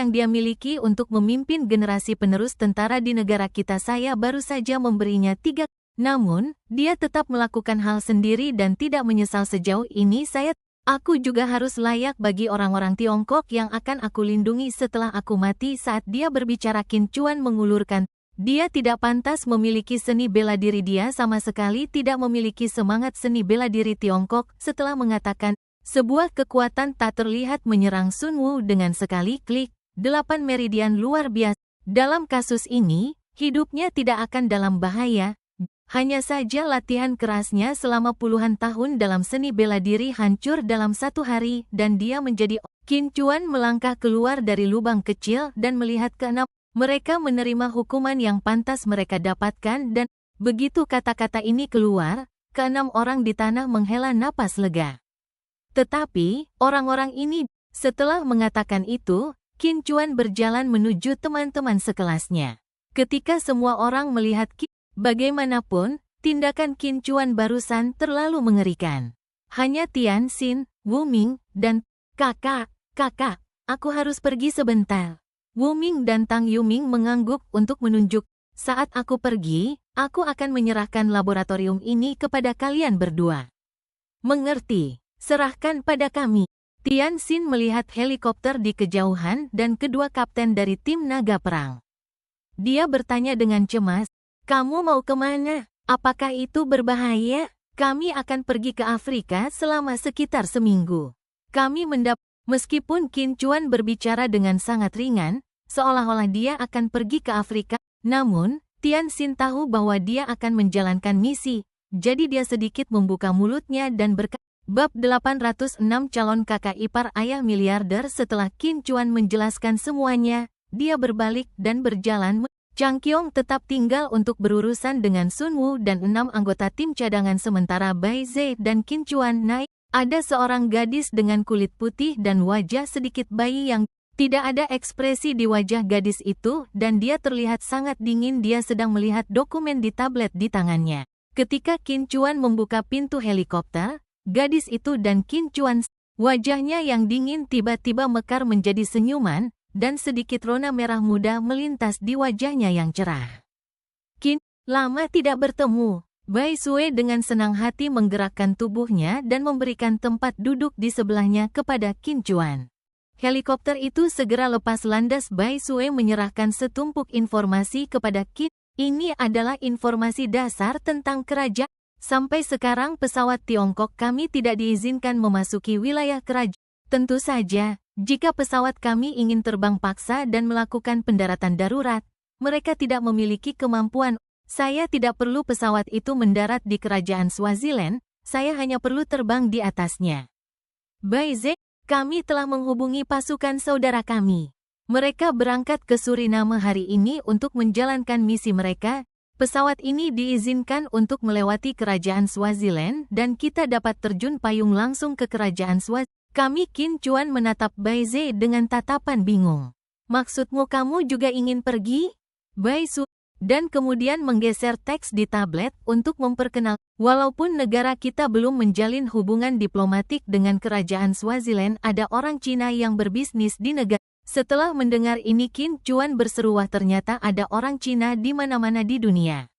dia miliki untuk memimpin generasi penerus tentara di negara kita? Saya baru saja memberinya 3. Namun, dia tetap melakukan hal sendiri dan tidak menyesal sejauh ini. Aku juga harus layak bagi orang-orang Tiongkok yang akan aku lindungi setelah aku mati. Saat dia berbicara, Qin Chuan mengulurkan, dia tidak pantas memiliki seni bela diri. Dia sama sekali tidak memiliki semangat seni bela diri Tiongkok. Setelah mengatakan, sebuah kekuatan tak terlihat menyerang Sun Wu dengan sekali klik. 8 meridian luar biasa. Dalam kasus ini, hidupnya tidak akan dalam bahaya. Hanya saja latihan kerasnya selama puluhan tahun dalam seni bela diri hancur dalam satu hari dan dia menjadi. Qin Chuan melangkah keluar dari lubang kecil dan melihat ke-6. Mereka menerima hukuman yang pantas mereka dapatkan dan begitu kata-kata ini keluar, ke-6 orang di tanah menghela napas lega. Tetapi, orang-orang ini, setelah mengatakan itu, Qin Chuan berjalan menuju teman-teman sekelasnya. Ketika semua orang melihat bagaimanapun, tindakan Qin Chuan barusan terlalu mengerikan. Hanya Tian Xin, Wu Ming, dan kakak, aku harus pergi sebentar. Wu Ming dan Tang Yuming mengangguk untuk menunjuk. Saat aku pergi, aku akan menyerahkan laboratorium ini kepada kalian berdua. Mengerti? Serahkan pada kami. Tian Xin melihat helikopter di kejauhan dan kedua kapten dari tim naga perang. Dia bertanya dengan cemas, kamu mau kemana? Apakah itu berbahaya? Kami akan pergi ke Afrika selama sekitar seminggu. Meskipun Qin Chuan berbicara dengan sangat ringan, seolah-olah dia akan pergi ke Afrika, namun, Tian Xin tahu bahwa dia akan menjalankan misi, jadi dia sedikit membuka mulutnya dan berkata, bab 806 calon kakak ipar ayah miliarder. Setelah Qin Chuan menjelaskan semuanya, dia berbalik dan berjalan. Changqiong tetap tinggal untuk berurusan dengan Sun Wu dan 6 anggota tim cadangan sementara Baize dan Qin Chuan naik. Ada seorang gadis dengan kulit putih dan wajah sedikit bayi yang tidak ada ekspresi di wajah gadis itu dan dia terlihat sangat dingin. Dia sedang melihat dokumen di tablet di tangannya. Ketika Qin Chuan membuka pintu helikopter, gadis itu dan Qin Chuan, wajahnya yang dingin tiba-tiba mekar menjadi senyuman, dan sedikit rona merah muda melintas di wajahnya yang cerah. Qin, lama tidak bertemu. Bai Sue dengan senang hati menggerakkan tubuhnya dan memberikan tempat duduk di sebelahnya kepada Qin Chuan. Helikopter itu segera lepas landas. Bai Sue menyerahkan setumpuk informasi kepada Qin. Ini adalah informasi dasar tentang kerajaan. Sampai sekarang pesawat Tiongkok kami tidak diizinkan memasuki wilayah kerajaan. Tentu saja, jika pesawat kami ingin terbang paksa dan melakukan pendaratan darurat, mereka tidak memiliki kemampuan. Saya tidak perlu pesawat itu mendarat di kerajaan Swaziland, saya hanya perlu terbang di atasnya. Baize, kami telah menghubungi pasukan saudara kami. Mereka berangkat ke Suriname hari ini untuk menjalankan misi mereka. Pesawat ini diizinkan untuk melewati kerajaan Swaziland dan kita dapat terjun payung langsung ke kerajaan Swaziland. Kami. Qin Chuan menatap Baize dengan tatapan bingung. Maksudmu kamu juga ingin pergi? Baizu, dan kemudian menggeser teks di tablet untuk memperkenal. Walaupun negara kita belum menjalin hubungan diplomatik dengan kerajaan Swaziland, ada orang Cina yang berbisnis di negara. Setelah mendengar ini Qin Chuan berseru, wah ternyata ada orang Cina di mana-mana di dunia.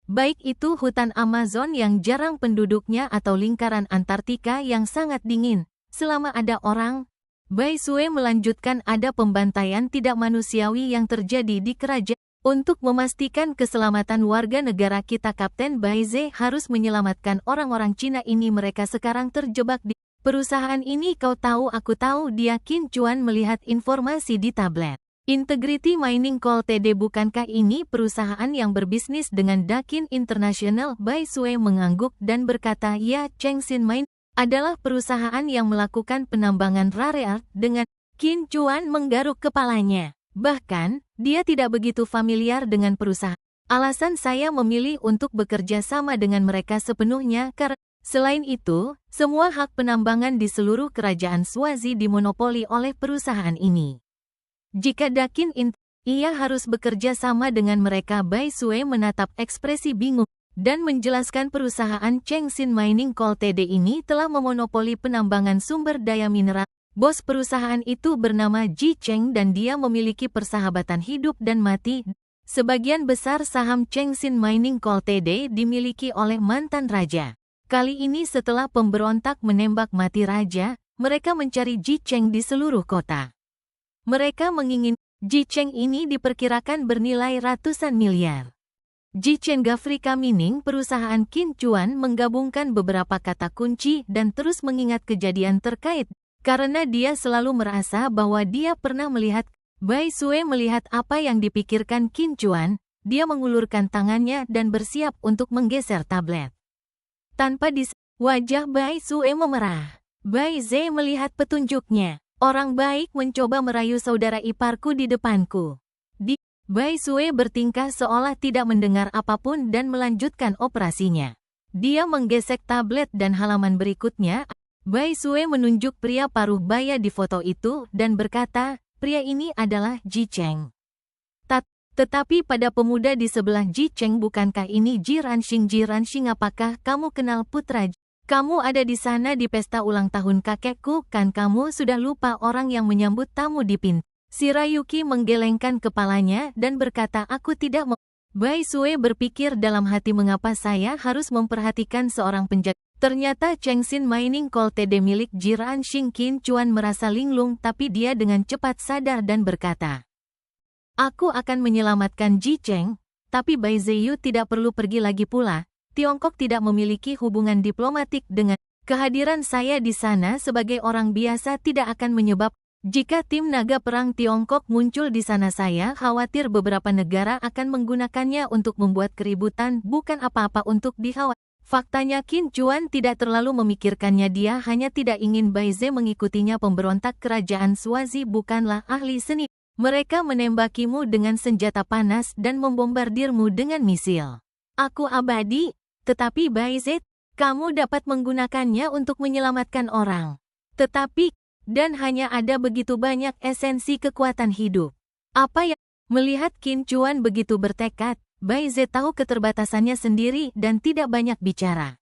Baik itu hutan Amazon yang jarang penduduknya atau lingkaran Antartika yang sangat dingin. Selama ada orang, Bai Sue melanjutkan, ada pembantaian tidak manusiawi yang terjadi di kerajaan. Untuk memastikan keselamatan warga negara kita, Kapten Baize harus menyelamatkan orang-orang Cina ini. Mereka sekarang terjebak di perusahaan ini. Kau tahu, aku tahu dia. Qin Chuan melihat informasi di tablet. Integrity Mining Co. Ltd. Bukankah ini perusahaan yang berbisnis dengan Dakin International? Bai Sue mengangguk dan berkata, ya, Chengxin Mine adalah perusahaan yang melakukan penambangan rare earth dengan Qin Chuan menggaruk kepalanya. Bahkan, dia tidak begitu familiar dengan perusahaan. Alasan saya memilih untuk bekerja sama dengan mereka sepenuhnya karena selain itu, semua hak penambangan di seluruh kerajaan Swazi dimonopoli oleh perusahaan ini. Jika Dakin ia harus bekerja sama dengan mereka. Bai Sue menatap ekspresi bingung dan menjelaskan perusahaan Chengxin Mining Co. Ltd. ini telah memonopoli penambangan sumber daya mineral. Bos perusahaan itu bernama Ji Cheng dan dia memiliki persahabatan hidup dan mati. Sebagian besar saham Chengxin Mining Co. Ltd. dimiliki oleh mantan raja. Kali ini setelah pemberontak menembak mati raja, mereka mencari Ji Cheng di seluruh kota. Mereka menginginkan Ji Cheng ini diperkirakan bernilai ratusan miliar. Ji Cheng Africa Mining perusahaan Qin Chuan menggabungkan beberapa kata kunci dan terus mengingat kejadian terkait, karena dia selalu merasa bahwa dia pernah melihat. Bai Sue melihat apa yang dipikirkan Qin Chuan, dia mengulurkan tangannya dan bersiap untuk menggeser tablet. Tanpa wajah Bai Sue memerah. Bai Ze melihat petunjuknya. Orang baik mencoba merayu saudara iparku di depanku. Bai Sue bertingkah seolah tidak mendengar apapun dan melanjutkan operasinya. Dia menggesek tablet dan halaman berikutnya. Bai Sue menunjuk pria paruh baya di foto itu dan berkata, pria ini adalah Ji Cheng. Tetapi pada pemuda di sebelah Ji Cheng, bukankah ini Ji Ranxing? Ji Ranxing, apakah kamu kenal putra? Kamu ada di sana di pesta ulang tahun kakekku, kan? Kamu sudah lupa orang yang menyambut tamu di pintu? Shirayuki menggelengkan kepalanya dan berkata, aku tidak mau. Bai Sue berpikir dalam hati, mengapa saya harus memperhatikan seorang penjaga? Ternyata Chengxin Mining Co. Ltd. milik Ji Ranxing. Qin Chuan merasa linglung, tapi dia dengan cepat sadar dan berkata, aku akan menyelamatkan Ji Cheng, tapi Bai Zeyu tidak perlu pergi lagi pula. Tiongkok tidak memiliki hubungan diplomatik dengan kehadiran saya di sana sebagai orang biasa tidak akan menyebab. Jika tim naga perang Tiongkok muncul di sana, saya khawatir beberapa negara akan menggunakannya untuk membuat keributan, bukan apa-apa untuk dikhawatirkan. Faktanya Qin Chuan tidak terlalu memikirkannya, dia hanya tidak ingin Bai Ze mengikutinya. Pemberontak kerajaan Swazi bukanlah ahli seni. Mereka menembakimu dengan senjata panas dan membombardirmu dengan misil. Aku abadi. Tetapi Bai Ze, kamu dapat menggunakannya untuk menyelamatkan orang. Tetapi, dan hanya ada begitu banyak esensi kekuatan hidup. Apa yang melihat Qin Chuan begitu bertekad, Bai Ze tahu keterbatasannya sendiri dan tidak banyak bicara.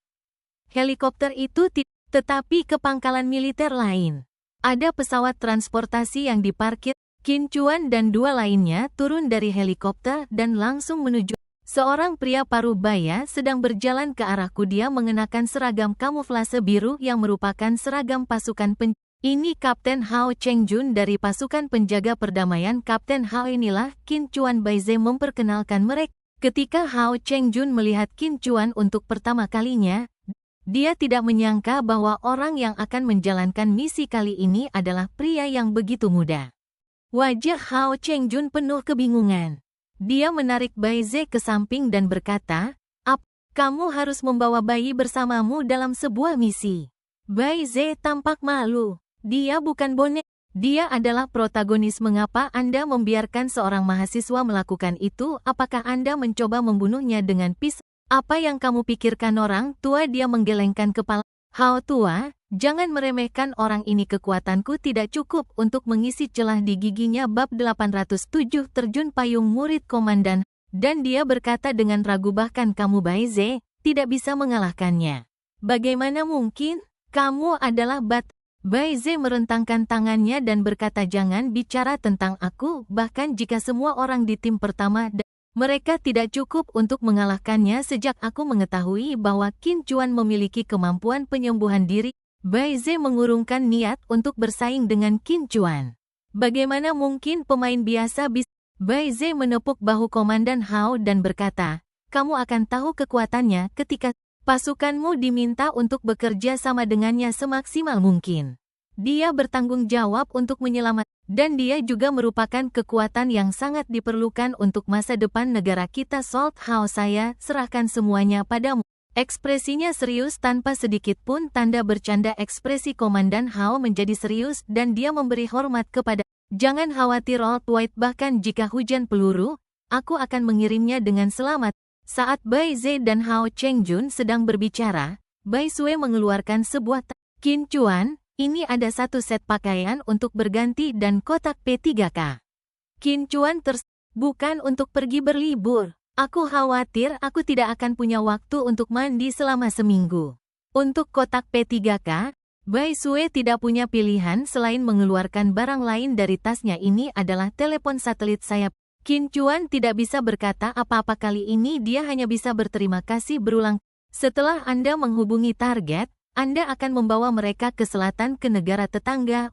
Helikopter itu tetapi ke pangkalan militer lain. Ada pesawat transportasi yang diparkir. Qin Chuan dan dua lainnya turun dari helikopter dan langsung menuju. Seorang pria paruh baya sedang berjalan ke arahku. Dia mengenakan seragam kamuflase biru yang merupakan seragam pasukan penjaga. Ini Kapten Hao Chengjun dari pasukan penjaga perdamaian. Kapten Hao inilah Qin Chuan. Bai Ze memperkenalkan mereka. Ketika Hao Chengjun melihat Qin Chuan untuk pertama kalinya, dia tidak menyangka bahwa orang yang akan menjalankan misi kali ini adalah pria yang begitu muda. Wajah Hao Chengjun penuh kebingungan. Dia menarik Bai Ze ke samping dan berkata, kamu harus membawa bayi bersamamu dalam sebuah misi. Bai Ze tampak malu. Dia bukan bonek. Dia adalah protagonis. Mengapa Anda membiarkan seorang mahasiswa melakukan itu? Apakah Anda mencoba membunuhnya dengan pisau? Apa yang kamu pikirkan, orang tua? Dia menggelengkan kepala. Hao tua, jangan meremehkan orang ini. Kekuatanku tidak cukup untuk mengisi celah di giginya. Bab 807 Terjun Payung Murid Komandan. Dan dia berkata dengan ragu, bahkan kamu Bai Ze, tidak bisa mengalahkannya. Bagaimana mungkin? Kamu adalah Bai Ze merentangkan tangannya dan berkata, jangan bicara tentang aku, bahkan jika semua orang di tim pertama mereka tidak cukup untuk mengalahkannya. Sejak aku mengetahui bahwa Qin Chuan memiliki kemampuan penyembuhan diri, Bai Ze mengurungkan niat untuk bersaing dengan Qin Chuan. Bagaimana mungkin pemain biasa bisa? Bai Ze menepuk bahu Komandan Hao dan berkata, kamu akan tahu kekuatannya ketika pasukanmu diminta untuk bekerja sama dengannya semaksimal mungkin. Dia bertanggung jawab untuk menyelamatkan, dan dia juga merupakan kekuatan yang sangat diperlukan untuk masa depan negara kita. Salt Hao, saya serahkan semuanya padamu. Ekspresinya serius tanpa sedikit pun tanda bercanda. Ekspresi Komandan Hao menjadi serius dan dia memberi hormat kepada. Jangan khawatir Old White, bahkan jika hujan peluru, aku akan mengirimnya dengan selamat. Saat Bai Ze dan Hao Chengjun sedang berbicara, Bai Sue mengeluarkan sebuah Qin Chuan, ini ada satu set pakaian untuk berganti dan kotak P3K. Qin Chuan bukan untuk pergi berlibur. Aku khawatir aku tidak akan punya waktu untuk mandi selama seminggu. Untuk kotak P3K, Bai Sue tidak punya pilihan selain mengeluarkan barang lain dari tasnya. Ini adalah telepon satelit saya. Qin Chuan tidak bisa berkata apa-apa kali ini, dia hanya bisa berterima kasih berulang. Setelah Anda menghubungi target, Anda akan membawa mereka ke selatan ke negara tetangga.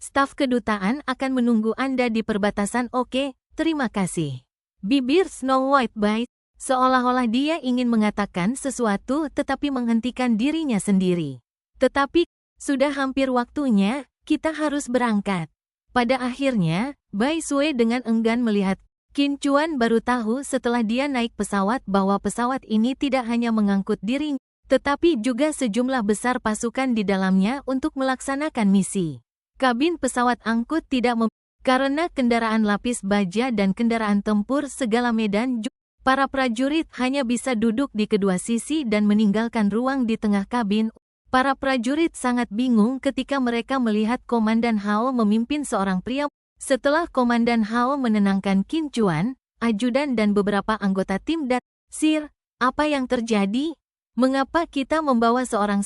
Staf kedutaan akan menunggu Anda di perbatasan. Oke, terima kasih. Bibir Snow White baik, seolah-olah dia ingin mengatakan sesuatu tetapi menghentikan dirinya sendiri. Tetapi, sudah hampir waktunya, kita harus berangkat. Pada akhirnya, Bai Sue dengan enggan melihat. Qin Chuan baru tahu setelah dia naik pesawat bahwa pesawat ini tidak hanya mengangkut dirinya, tetapi juga sejumlah besar pasukan di dalamnya untuk melaksanakan misi. Kabin pesawat angkut tidak karena kendaraan lapis baja dan kendaraan tempur segala medan. Para prajurit hanya bisa duduk di kedua sisi dan meninggalkan ruang di tengah kabin. Para prajurit sangat bingung ketika mereka melihat Komandan Hao memimpin seorang pria. Setelah Komandan Hao menenangkan Qin Chuan, ajudan dan beberapa anggota tim Sir, apa yang terjadi? Mengapa kita membawa seorang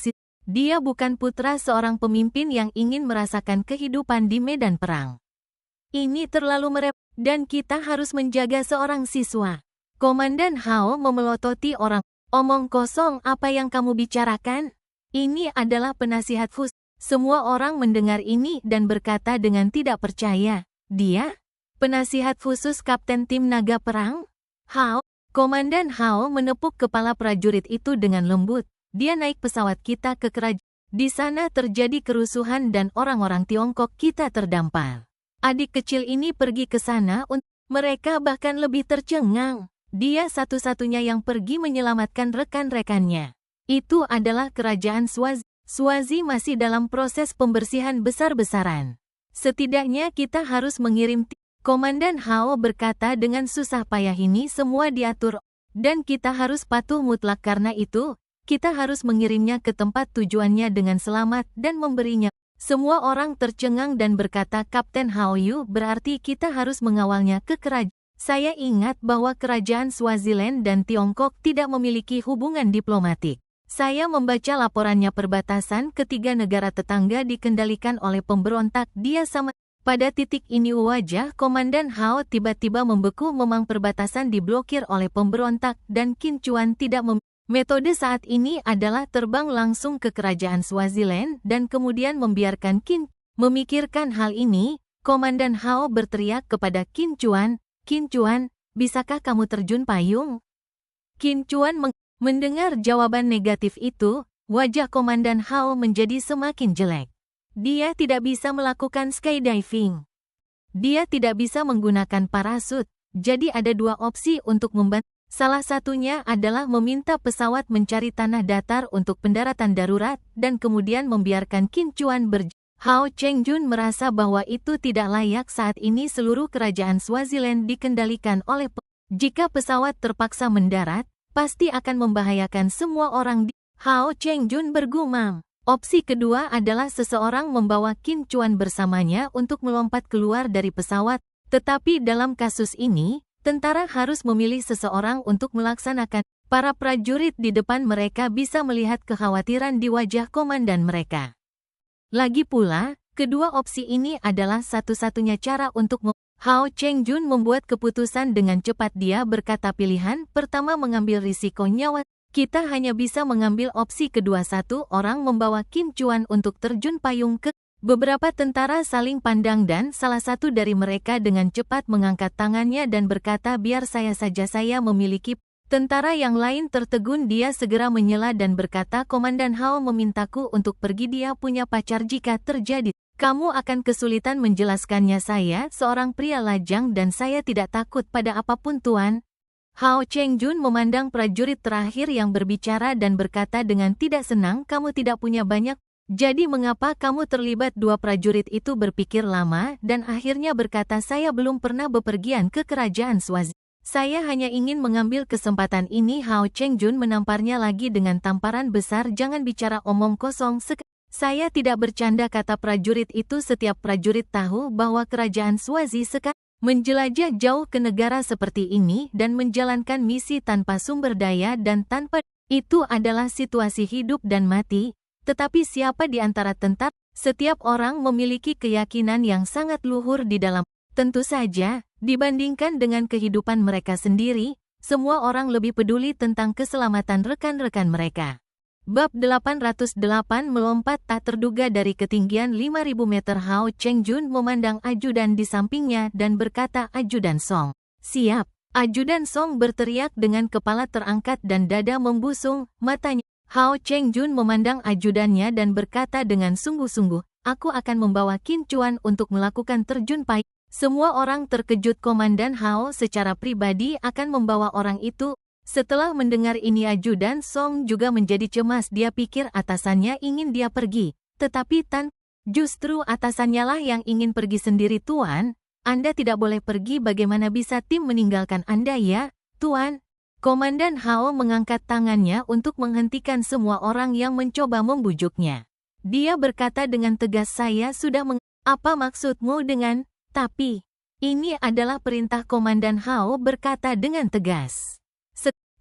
Dia bukan putra seorang pemimpin yang ingin merasakan kehidupan di medan perang. Ini terlalu dan kita harus menjaga seorang siswa. Komandan Hao memelototi orang. Omong kosong, apa yang kamu bicarakan? Ini adalah penasihat khusus. Semua orang mendengar ini dan berkata dengan tidak percaya. Dia? Penasihat khusus Kapten Tim Naga Perang? Hao? Komandan Hao menepuk kepala prajurit itu dengan lembut. Dia naik pesawat kita ke kerajaan. Di sana terjadi kerusuhan dan orang-orang Tiongkok kita terdampar. Adik kecil ini pergi ke sana untuk mereka bahkan lebih tercengang. Dia satu-satunya yang pergi menyelamatkan rekan-rekannya. Itu adalah kerajaan Swazi. Swazi masih dalam proses pembersihan besar-besaran. Setidaknya kita harus mengirim tim. Komandan Hao berkata dengan susah payah, ini semua diatur, dan kita harus patuh mutlak karena itu, kita harus mengirimnya ke tempat tujuannya dengan selamat dan memberinya. Semua orang tercengang dan berkata, Kapten Hao Yu, berarti kita harus mengawalnya ke kerajaan. Saya ingat bahwa kerajaan Swaziland dan Tiongkok tidak memiliki hubungan diplomatik. Saya membaca laporannya, perbatasan ketiga negara tetangga dikendalikan oleh pemberontak. Dia sama. Pada titik ini wajah Komandan Hao tiba-tiba membeku, memang perbatasan diblokir oleh pemberontak dan Qin Chuan tidak Metode saat ini adalah terbang langsung ke kerajaan Swaziland dan kemudian membiarkan Qin memikirkan hal ini. Komandan Hao berteriak kepada Qin Chuan, bisakah kamu terjun payung? Qin Chuan mendengar jawaban negatif itu, wajah Komandan Hao menjadi semakin jelek. Dia tidak bisa melakukan skydiving. Dia tidak bisa menggunakan parasut, jadi ada dua opsi untuk membantu. Salah satunya adalah meminta pesawat mencari tanah datar untuk pendaratan darurat dan kemudian membiarkan Qin Chuan Hao Chengjun merasa bahwa itu tidak layak. Saat ini seluruh kerajaan Swaziland dikendalikan oleh jika pesawat terpaksa mendarat, pasti akan membahayakan semua orang. Hao Chengjun bergumam. Opsi kedua adalah seseorang membawa Qin Chuan bersamanya untuk melompat keluar dari pesawat. Tetapi dalam kasus ini, tentara harus memilih seseorang untuk melaksanakan. Para prajurit di depan mereka bisa melihat kekhawatiran di wajah komandan mereka. Lagi pula, kedua opsi ini adalah satu-satunya cara untuk Hao Chengjun membuat keputusan dengan cepat. Dia berkata, pilihan pertama mengambil risiko nyawa. Kita hanya bisa mengambil opsi kedua, satu orang membawa Qin Chuan untuk terjun payung ke. Beberapa tentara saling pandang dan salah satu dari mereka dengan cepat mengangkat tangannya dan berkata, biar saya saja, saya memiliki. Tentara yang lain tertegun, dia segera menyela dan berkata, Komandan Hao memintaku untuk pergi, dia punya pacar. Jika terjadi, kamu akan kesulitan menjelaskannya. Saya seorang pria lajang dan saya tidak takut pada apapun, Tuan. Hao Chengjun memandang prajurit terakhir yang berbicara dan berkata dengan tidak senang, kamu tidak punya banyak. Jadi mengapa kamu terlibat? Dua prajurit itu berpikir lama dan akhirnya berkata, saya belum pernah bepergian ke kerajaan Swazi. Saya hanya ingin mengambil kesempatan ini. Hao Chengjun menamparnya lagi dengan tamparan besar, jangan bicara omong kosong. Saya tidak bercanda, kata prajurit itu. Setiap prajurit tahu bahwa kerajaan Swazi sekarang menjelajah jauh ke negara seperti ini dan menjalankan misi tanpa sumber daya dan tanpa itu adalah situasi hidup dan mati. Tetapi siapa di antara tentara? Setiap orang memiliki keyakinan yang sangat luhur di dalam. Tentu saja, dibandingkan dengan kehidupan mereka sendiri, semua orang lebih peduli tentang keselamatan rekan-rekan mereka. Bab 808 melompat tak terduga dari ketinggian 5.000 meter. Hao Chengjun memandang ajudan di sampingnya dan berkata, Ajudan Song, siap. Ajudan Song berteriak dengan kepala terangkat dan dada membusung, matanya. Hao Chengjun memandang ajudannya dan berkata dengan sungguh-sungguh, aku akan membawa Qin Chuan untuk melakukan terjun payung. Semua orang terkejut. Komandan Hao secara pribadi akan membawa orang itu. Setelah mendengar ini, ajudan Song juga menjadi cemas. Dia pikir atasannya ingin dia pergi. Tetapi justru atasannya lah yang ingin pergi sendiri. Tuan, Anda tidak boleh pergi. Bagaimana bisa tim meninggalkan Anda ya, Tuan? Komandan Hao mengangkat tangannya untuk menghentikan semua orang yang mencoba membujuknya. Dia berkata dengan tegas, saya sudah apa maksudmu dengan, tapi, ini adalah perintah. Komandan Hao berkata dengan tegas.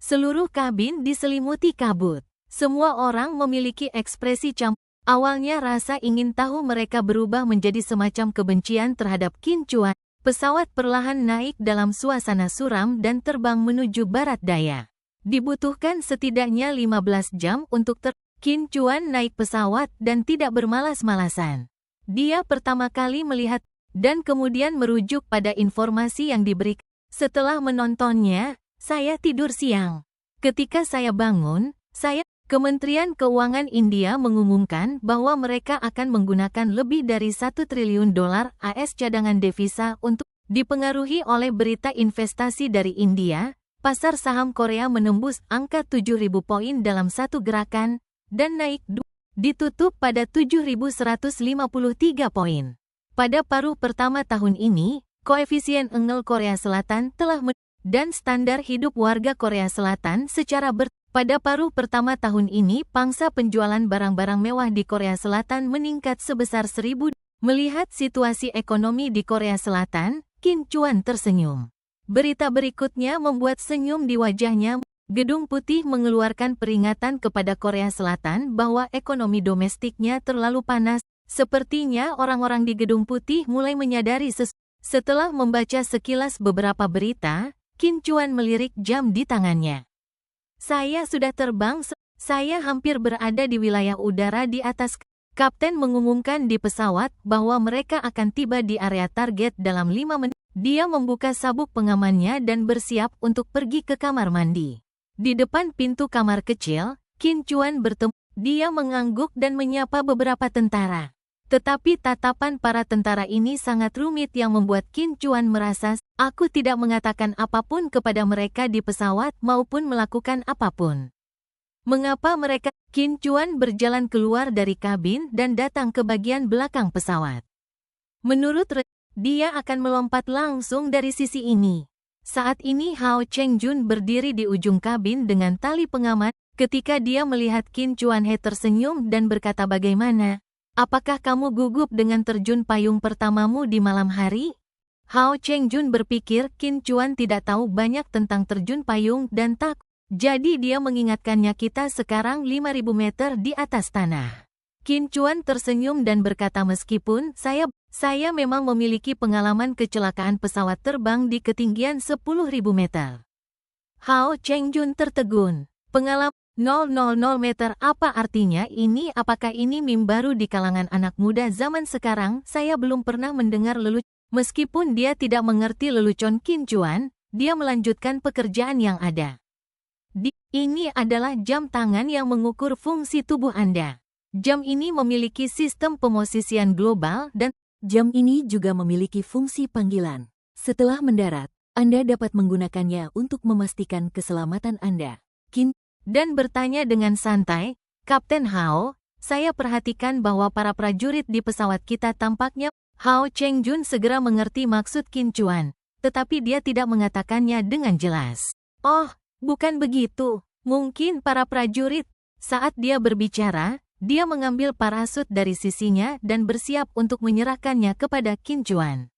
Seluruh kabin diselimuti kabut. Semua orang memiliki ekspresi campur. Awalnya rasa ingin tahu mereka berubah menjadi semacam kebencian terhadap Qin Chuan. Pesawat perlahan naik dalam suasana suram dan terbang menuju barat daya. Dibutuhkan setidaknya 15 jam untuk Qin Chuan naik pesawat dan tidak bermalas-malasan. Dia pertama kali melihat dan kemudian merujuk pada informasi yang diberikan. Setelah menontonnya, saya tidur siang. Ketika saya bangun, Kementerian Keuangan India mengumumkan bahwa mereka akan menggunakan lebih dari $1 triliun AS cadangan devisa untuk dipengaruhi oleh berita investasi dari India. Pasar saham Korea menembus angka 7.000 poin dalam satu gerakan dan naik ditutup pada 7.153 poin. Pada paruh pertama tahun ini, koefisien Engel Korea Selatan telah dan standar hidup warga Korea Selatan secara pada paruh pertama tahun ini, pangsa penjualan barang-barang mewah di Korea Selatan meningkat sebesar 1.000. Melihat situasi ekonomi di Korea Selatan, Qin Chuan tersenyum. Berita berikutnya membuat senyum di wajahnya. Gedung Putih mengeluarkan peringatan kepada Korea Selatan bahwa ekonomi domestiknya terlalu panas. Sepertinya orang-orang di Gedung Putih mulai menyadari setelah membaca sekilas beberapa berita. Qin Chuan melirik jam di tangannya. Saya sudah terbang, saya hampir berada di wilayah udara di atas. Kapten mengumumkan di pesawat bahwa mereka akan tiba di area target dalam 5 menit. Dia membuka sabuk pengamannya dan bersiap untuk pergi ke kamar mandi. Di depan pintu kamar kecil, Qin Chuan bertemu. Dia mengangguk dan menyapa beberapa tentara. Tetapi tatapan para tentara ini sangat rumit yang membuat Qin Chuan merasa, aku tidak mengatakan apapun kepada mereka di pesawat maupun melakukan apapun. Mengapa mereka? Qin Chuan berjalan keluar dari kabin dan datang ke bagian belakang pesawat. Menurut dia akan melompat langsung dari sisi ini. Saat ini Hao Chengjun berdiri di ujung kabin dengan tali pengaman. Ketika dia melihat Qin Chuan, He tersenyum dan berkata, bagaimana? Apakah kamu gugup dengan terjun payung pertamamu di malam hari? Hao Chengjun berpikir Qin Chuan tidak tahu banyak tentang terjun payung dan takut. Jadi dia mengingatkannya, kita sekarang 5.000 meter di atas tanah. Qin Chuan tersenyum dan berkata, meskipun saya memang memiliki pengalaman kecelakaan pesawat terbang di ketinggian 10.000 meter. Hao Chengjun tertegun. Pengalaman 000 meter, apa artinya ini? Apakah ini meme baru di kalangan anak muda zaman sekarang? Saya belum pernah mendengar lelucon. Meskipun dia tidak mengerti lelucon Qin Chuan, dia melanjutkan pekerjaan yang ada. Ini adalah jam tangan yang mengukur fungsi tubuh Anda. Jam ini memiliki sistem pemosisian global dan jam ini juga memiliki fungsi panggilan. Setelah mendarat, Anda dapat menggunakannya untuk memastikan keselamatan Anda. Dan bertanya dengan santai, Kapten Hao, saya perhatikan bahwa para prajurit di pesawat kita tampaknya. Hao Chengjun segera mengerti maksud Qin Chuan, tetapi dia tidak mengatakannya dengan jelas. Oh, bukan begitu. Mungkin para prajurit. Saat dia berbicara, dia mengambil parasut dari sisinya dan bersiap untuk menyerahkannya kepada Qin Chuan.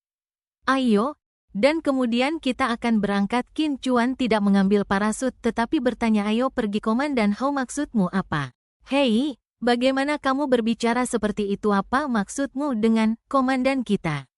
Ayo, dan kemudian kita akan berangkat. Qin Chuan tidak mengambil parasut tetapi bertanya, ayo pergi Komandan Hao, maksudmu apa? Hei, bagaimana kamu berbicara seperti itu? Apa maksudmu dengan komandan kita?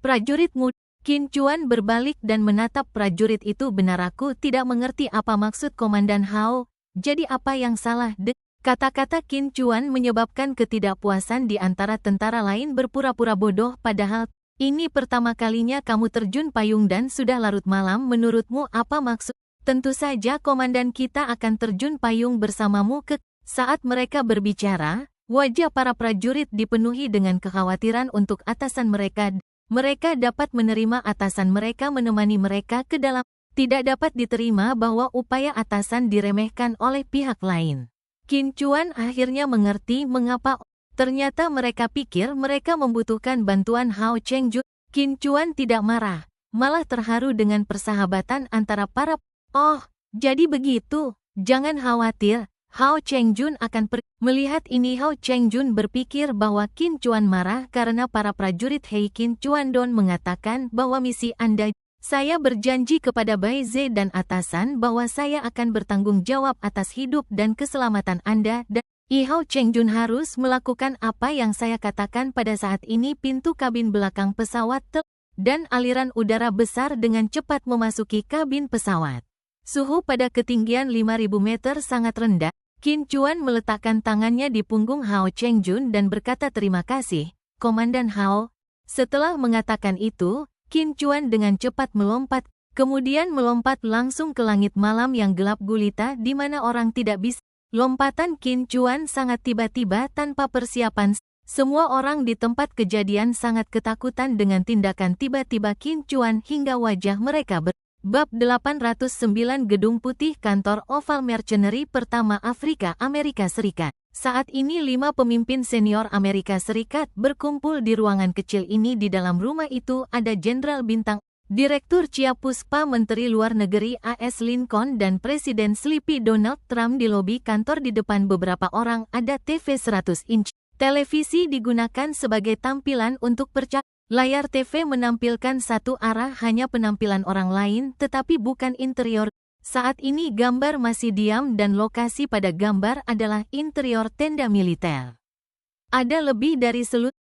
Prajuritmu. Qin Chuan berbalik dan menatap prajurit itu. Benar, aku tidak mengerti apa maksud Komandan Hao. Jadi apa yang salah? Kata-kata Qin Chuan menyebabkan ketidakpuasan di antara tentara lain berpura-pura bodoh, padahal ini pertama kalinya kamu terjun payung dan sudah larut malam. Menurutmu apa maksud? Tentu saja komandan kita akan terjun payung bersamamu. Saat mereka berbicara, wajah para prajurit dipenuhi dengan kekhawatiran untuk atasan mereka. Mereka dapat menerima atasan mereka menemani mereka ke dalam. Tidak dapat diterima bahwa upaya atasan diremehkan oleh pihak lain. Qin Chuan akhirnya mengerti mengapa. Ternyata mereka pikir mereka membutuhkan bantuan Hao Chengjun. Qin Chuan tidak marah, malah terharu dengan persahabatan antara para. Oh, jadi begitu. Jangan khawatir. Hao Chengjun akan pergi. Melihat ini, Hao Chengjun berpikir bahwa Qin Chuan marah karena para prajurit. Hei Qin Chuan, Don mengatakan bahwa misi Anda. Saya berjanji kepada Bai Ze dan atasan bahwa saya akan bertanggung jawab atas hidup dan keselamatan Anda dan Hao Chengjun harus melakukan apa yang saya katakan. Pada saat ini pintu kabin belakang pesawat dan aliran udara besar dengan cepat memasuki kabin pesawat. Suhu pada ketinggian 5.000 meter sangat rendah. Qin Chuan meletakkan tangannya di punggung Hao Chengjun dan berkata, terima kasih, Komandan Hao. Setelah mengatakan itu, Qin Chuan dengan cepat melompat, kemudian melompat langsung ke langit malam yang gelap gulita di mana orang tidak bisa. Lompatan Qin Chuan sangat tiba-tiba tanpa persiapan. Semua orang di tempat kejadian sangat ketakutan dengan tindakan tiba-tiba Qin Chuan hingga wajah mereka Bab 809 Gedung Putih Kantor Oval Mercenary Pertama Afrika Amerika Serikat. Saat ini 5 pemimpin senior Amerika Serikat berkumpul di ruangan kecil ini. Di dalam rumah itu ada Jenderal Bintang, Direktur Chia Puspa, Menteri Luar Negeri AS Lincoln dan Presiden Sleepy Donald Trump. Di lobi kantor di depan beberapa orang ada TV 100 inch. Televisi digunakan sebagai tampilan untuk percakapan. Layar TV menampilkan satu arah, hanya penampilan orang lain tetapi bukan interior. Saat ini gambar masih diam dan lokasi pada gambar adalah interior tenda militer. Ada lebih dari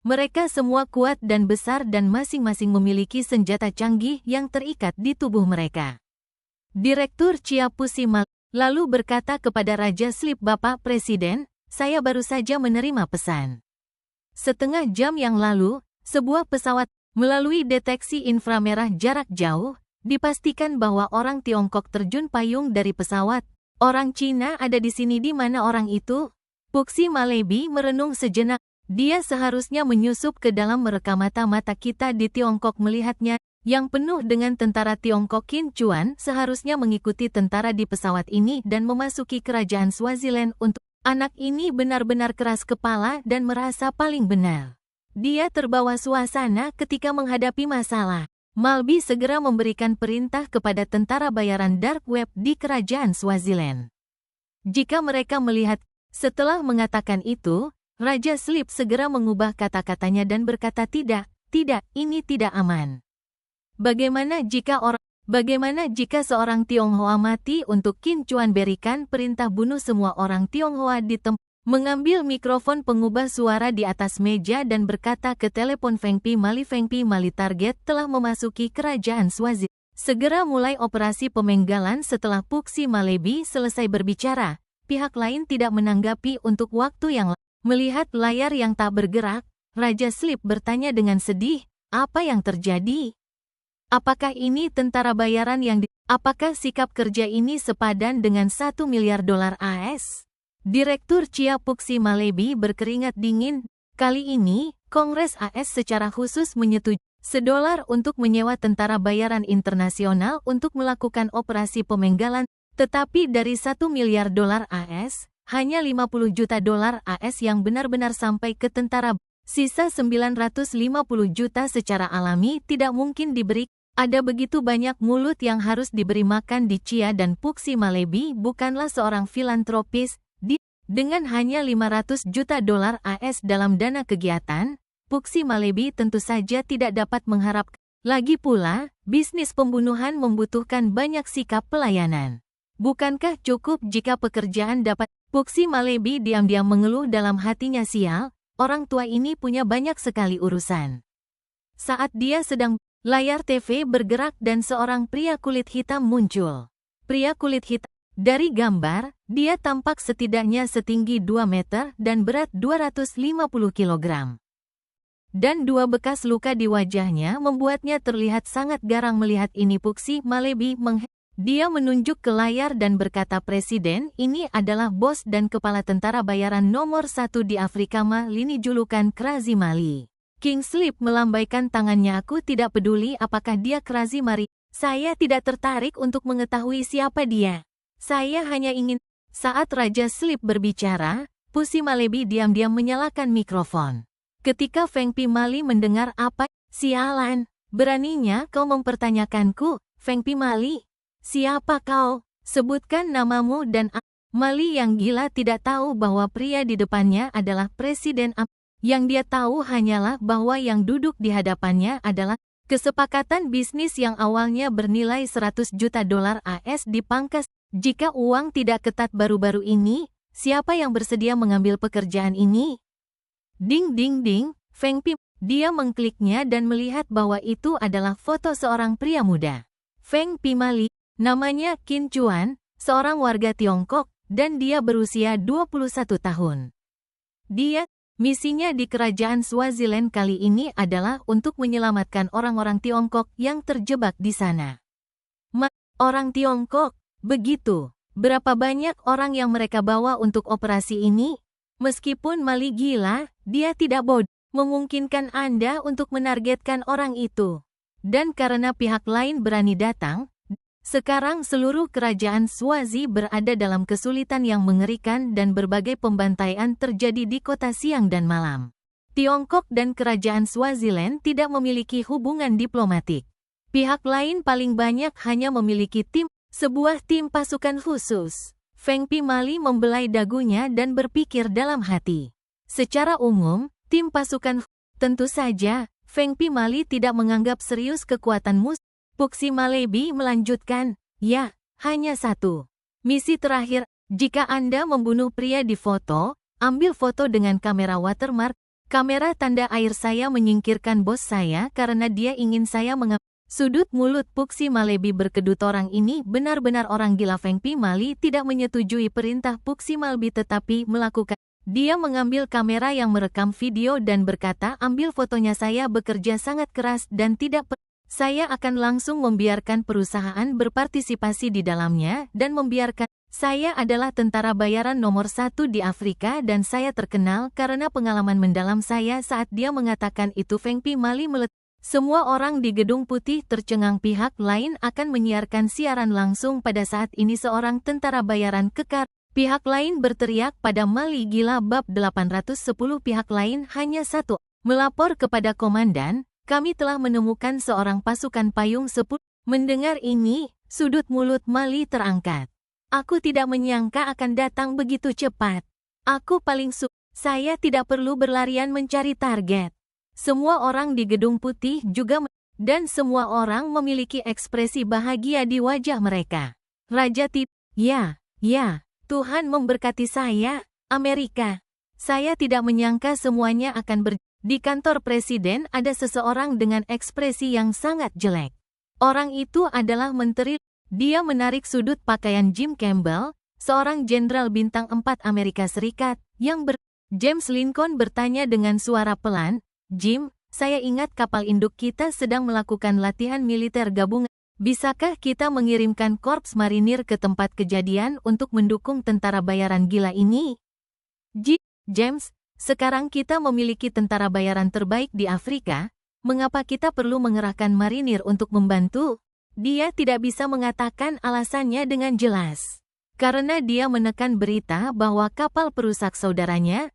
mereka semua kuat dan besar dan masing-masing memiliki senjata canggih yang terikat di tubuh mereka. Direktur Chia Pusimal lalu berkata kepada Raja Sleep, Bapak Presiden, saya baru saja menerima pesan. Setengah jam yang lalu, sebuah pesawat melalui deteksi inframerah jarak jauh, dipastikan bahwa orang Tiongkok terjun payung dari pesawat. Orang Cina ada di sini. Di mana orang itu? Puksi Malebi merenung sejenak. Dia seharusnya menyusup ke dalam merekam mata kita di Tiongkok melihatnya, yang penuh dengan tentara Tiongkok. Qin Chuan seharusnya mengikuti tentara di pesawat ini dan memasuki kerajaan Swaziland untuk. Anak ini benar-benar keras kepala dan merasa paling benar. Dia terbawa suasana ketika menghadapi masalah. Malbi segera memberikan perintah kepada tentara bayaran dark web di kerajaan Swaziland. Jika mereka melihat, setelah mengatakan itu, Raja Sleep segera mengubah kata-katanya dan berkata, tidak, ini tidak aman. Bagaimana jika seorang Tionghoa mati? Untuk Qin Chuan berikan perintah bunuh semua orang Tionghoa di tempat. Mengambil mikrofon pengubah suara di atas meja dan berkata ke telepon, Feng Pi Mali target telah memasuki kerajaan Swaziland. Segera mulai operasi pemenggalan. Setelah Puksi Malebi selesai berbicara, pihak lain tidak menanggapi untuk waktu yang lama. Melihat layar yang tak bergerak, Raja Sleep bertanya dengan sedih, apa yang terjadi? Apakah ini tentara bayaran apakah sikap kerja ini sepadan dengan 1 miliar dolar AS? Direktur Chia Puksi Malebi berkeringat dingin. Kali ini, Kongres AS secara khusus menyetujui $1 untuk menyewa tentara bayaran internasional untuk melakukan operasi pemenggalan, tetapi dari 1 miliar dolar AS, hanya 50 juta dolar AS yang benar-benar sampai ke tentara. Sisa 950 juta secara alami tidak mungkin diberi. Ada begitu banyak mulut yang harus diberi makan di Chia, dan Puksi Malebi bukanlah seorang filantropis. Dengan hanya 500 juta dolar AS dalam dana kegiatan, Puksi Malebi tentu saja tidak dapat mengharap. Lagi pula, bisnis pembunuhan membutuhkan banyak sikap pelayanan. Bukankah cukup jika pekerjaan dapat? Puksi Malebi diam-diam mengeluh dalam hatinya, sial, orang tua ini punya banyak sekali urusan. Saat dia sedang, layar TV bergerak dan seorang pria kulit hitam muncul. Pria kulit hitam. Dari gambar, dia tampak setidaknya setinggi 2 meter dan berat 250 kg. Dan 2 bekas luka di wajahnya membuatnya terlihat sangat garang melihat ini. Puksi Malebi dia menunjuk ke layar dan berkata, "Presiden ini adalah bos dan kepala tentara bayaran nomor 1 di Afrika, Malini, julukan Krazi Mali." King Slip melambaikan tangannya. "Aku tidak peduli apakah dia Krazi Mali. Saya tidak tertarik untuk mengetahui siapa dia. Saya hanya ingin..." Saat Raja Slip berbicara, Puksi Malebi diam-diam menyalakan mikrofon. Ketika Feng Pi Mali mendengar, "Apa? Sialan, beraninya kau mempertanyakanku, Feng Pi Mali? Siapa kau? Sebutkan namamu." Dan Mali yang gila tidak tahu bahwa pria di depannya adalah Presiden. Yang dia tahu hanyalah bahwa yang duduk di hadapannya adalah kesepakatan bisnis yang awalnya bernilai 100 juta dolar AS dipangkas. Jika uang tidak ketat baru-baru ini, siapa yang bersedia mengambil pekerjaan ini? Ding ding ding, Feng Pi. Dia mengkliknya dan melihat bahwa itu adalah foto seorang pria muda. Feng Pi Mali, namanya Qin Chuan, seorang warga Tiongkok, dan dia berusia 21 tahun. Misinya di kerajaan Swaziland kali ini adalah untuk menyelamatkan orang-orang Tiongkok yang terjebak di sana. Orang Tiongkok? Begitu. Berapa banyak orang yang mereka bawa untuk operasi ini? Meskipun Mali gila, dia tidak bodoh. Memungkinkan Anda untuk menargetkan orang itu. Dan karena pihak lain berani datang, sekarang seluruh kerajaan Swazi berada dalam kesulitan yang mengerikan dan berbagai pembantaian terjadi di kota siang dan malam. Tiongkok dan kerajaan Swaziland tidak memiliki hubungan diplomatik. Pihak lain paling banyak hanya memiliki sebuah tim pasukan khusus. Feng Pi Mali membelai dagunya dan berpikir dalam hati. Secara umum, tim pasukan, tentu saja, Feng Pi Mali tidak menganggap serius kekuatan musuh. Puksi Malebi melanjutkan, "Ya, hanya satu. Misi terakhir, jika Anda membunuh pria di foto, ambil foto dengan kamera watermark, kamera tanda air. Saya menyingkirkan bos saya karena dia ingin saya mengambil." Sudut mulut Puksi Malebi berkedut, orang ini benar-benar orang gila. Feng Pi Mali tidak menyetujui perintah Puksi Malebi tetapi melakukan. Dia mengambil kamera yang merekam video dan berkata, "Ambil fotonya, saya bekerja sangat keras dan tidak saya akan langsung membiarkan perusahaan berpartisipasi di dalamnya dan membiarkan. Saya adalah tentara bayaran nomor 1 di Afrika dan saya terkenal karena pengalaman mendalam saya." Saat dia mengatakan itu, Feng Pi Mali meletak. Semua orang di Gedung Putih tercengang. Pihak lain akan menyiarkan siaran langsung pada saat ini. Seorang tentara bayaran kekar. Pihak lain berteriak pada Mali gila. Bab 810. Pihak lain hanya satu. Melapor kepada komandan, "Kami telah menemukan seorang pasukan payung 10. Mendengar ini, sudut mulut Mali terangkat. "Aku tidak menyangka akan datang begitu cepat. Aku paling saya tidak perlu berlarian mencari target." Semua orang di Gedung Putih juga dan semua orang memiliki ekspresi bahagia di wajah mereka. Raja ya, Tuhan memberkati saya, Amerika. Saya tidak menyangka semuanya akan Di kantor presiden ada seseorang dengan ekspresi yang sangat jelek. Orang itu adalah menteri. Dia menarik sudut pakaian Jim Campbell, seorang jenderal bintang 4 Amerika Serikat, James Lincoln bertanya dengan suara pelan, "Jim, saya ingat kapal induk kita sedang melakukan latihan militer gabungan. Bisakah kita mengirimkan korps marinir ke tempat kejadian untuk mendukung tentara bayaran gila ini? James, sekarang kita memiliki tentara bayaran terbaik di Afrika, mengapa kita perlu mengerahkan marinir untuk membantu? Dia tidak bisa mengatakan alasannya dengan jelas. Karena dia menekan berita bahwa kapal perusak saudaranya,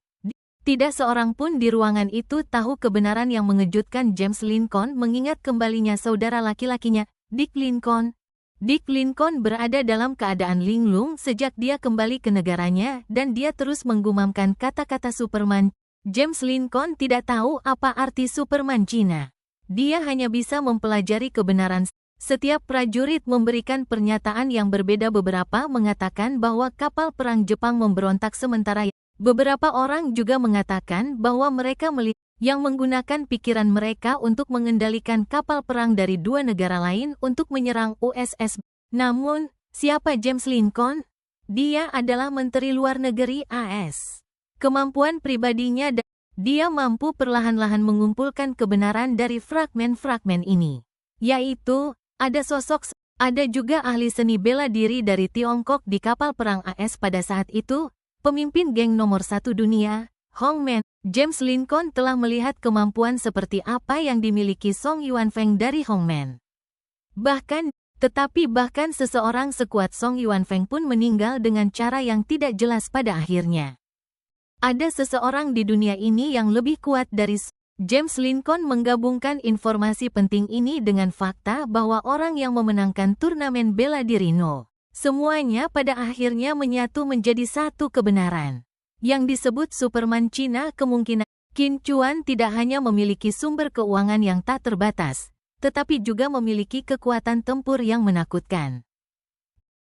tidak seorang pun di ruangan itu tahu kebenaran yang mengejutkan James Lincoln mengingat kembalinya saudara laki-lakinya, Dick Lincoln. Dick Lincoln berada dalam keadaan linglung sejak dia kembali ke negaranya dan dia terus menggumamkan kata-kata Superman. James Lincoln tidak tahu apa arti Superman Cina. Dia hanya bisa mempelajari kebenaran. Setiap prajurit memberikan pernyataan yang berbeda. Beberapa mengatakan bahwa kapal perang Jepang memberontak sementara beberapa orang juga mengatakan bahwa mereka yang menggunakan pikiran mereka untuk mengendalikan kapal perang dari dua negara lain untuk menyerang USS. Namun, siapa James Lincoln? Dia adalah Menteri Luar Negeri AS. Kemampuan pribadinya dia mampu perlahan-lahan mengumpulkan kebenaran dari fragmen-fragmen ini. Yaitu, ada juga ahli seni bela diri dari Tiongkok di kapal perang AS pada saat itu, pemimpin geng nomor 1 dunia, Hongmen. James Lincoln telah melihat kemampuan seperti apa yang dimiliki Song Yuanfeng dari Hongmen. Bahkan seseorang sekuat Song Yuanfeng pun meninggal dengan cara yang tidak jelas pada akhirnya. Ada seseorang di dunia ini yang lebih kuat dari James Lincoln menggabungkan informasi penting ini dengan fakta bahwa orang yang memenangkan turnamen bela diri semuanya pada akhirnya menyatu menjadi satu kebenaran. Yang disebut Superman Cina. Kemungkinan Qin Chuan tidak hanya memiliki sumber keuangan yang tak terbatas, tetapi juga memiliki kekuatan tempur yang menakutkan.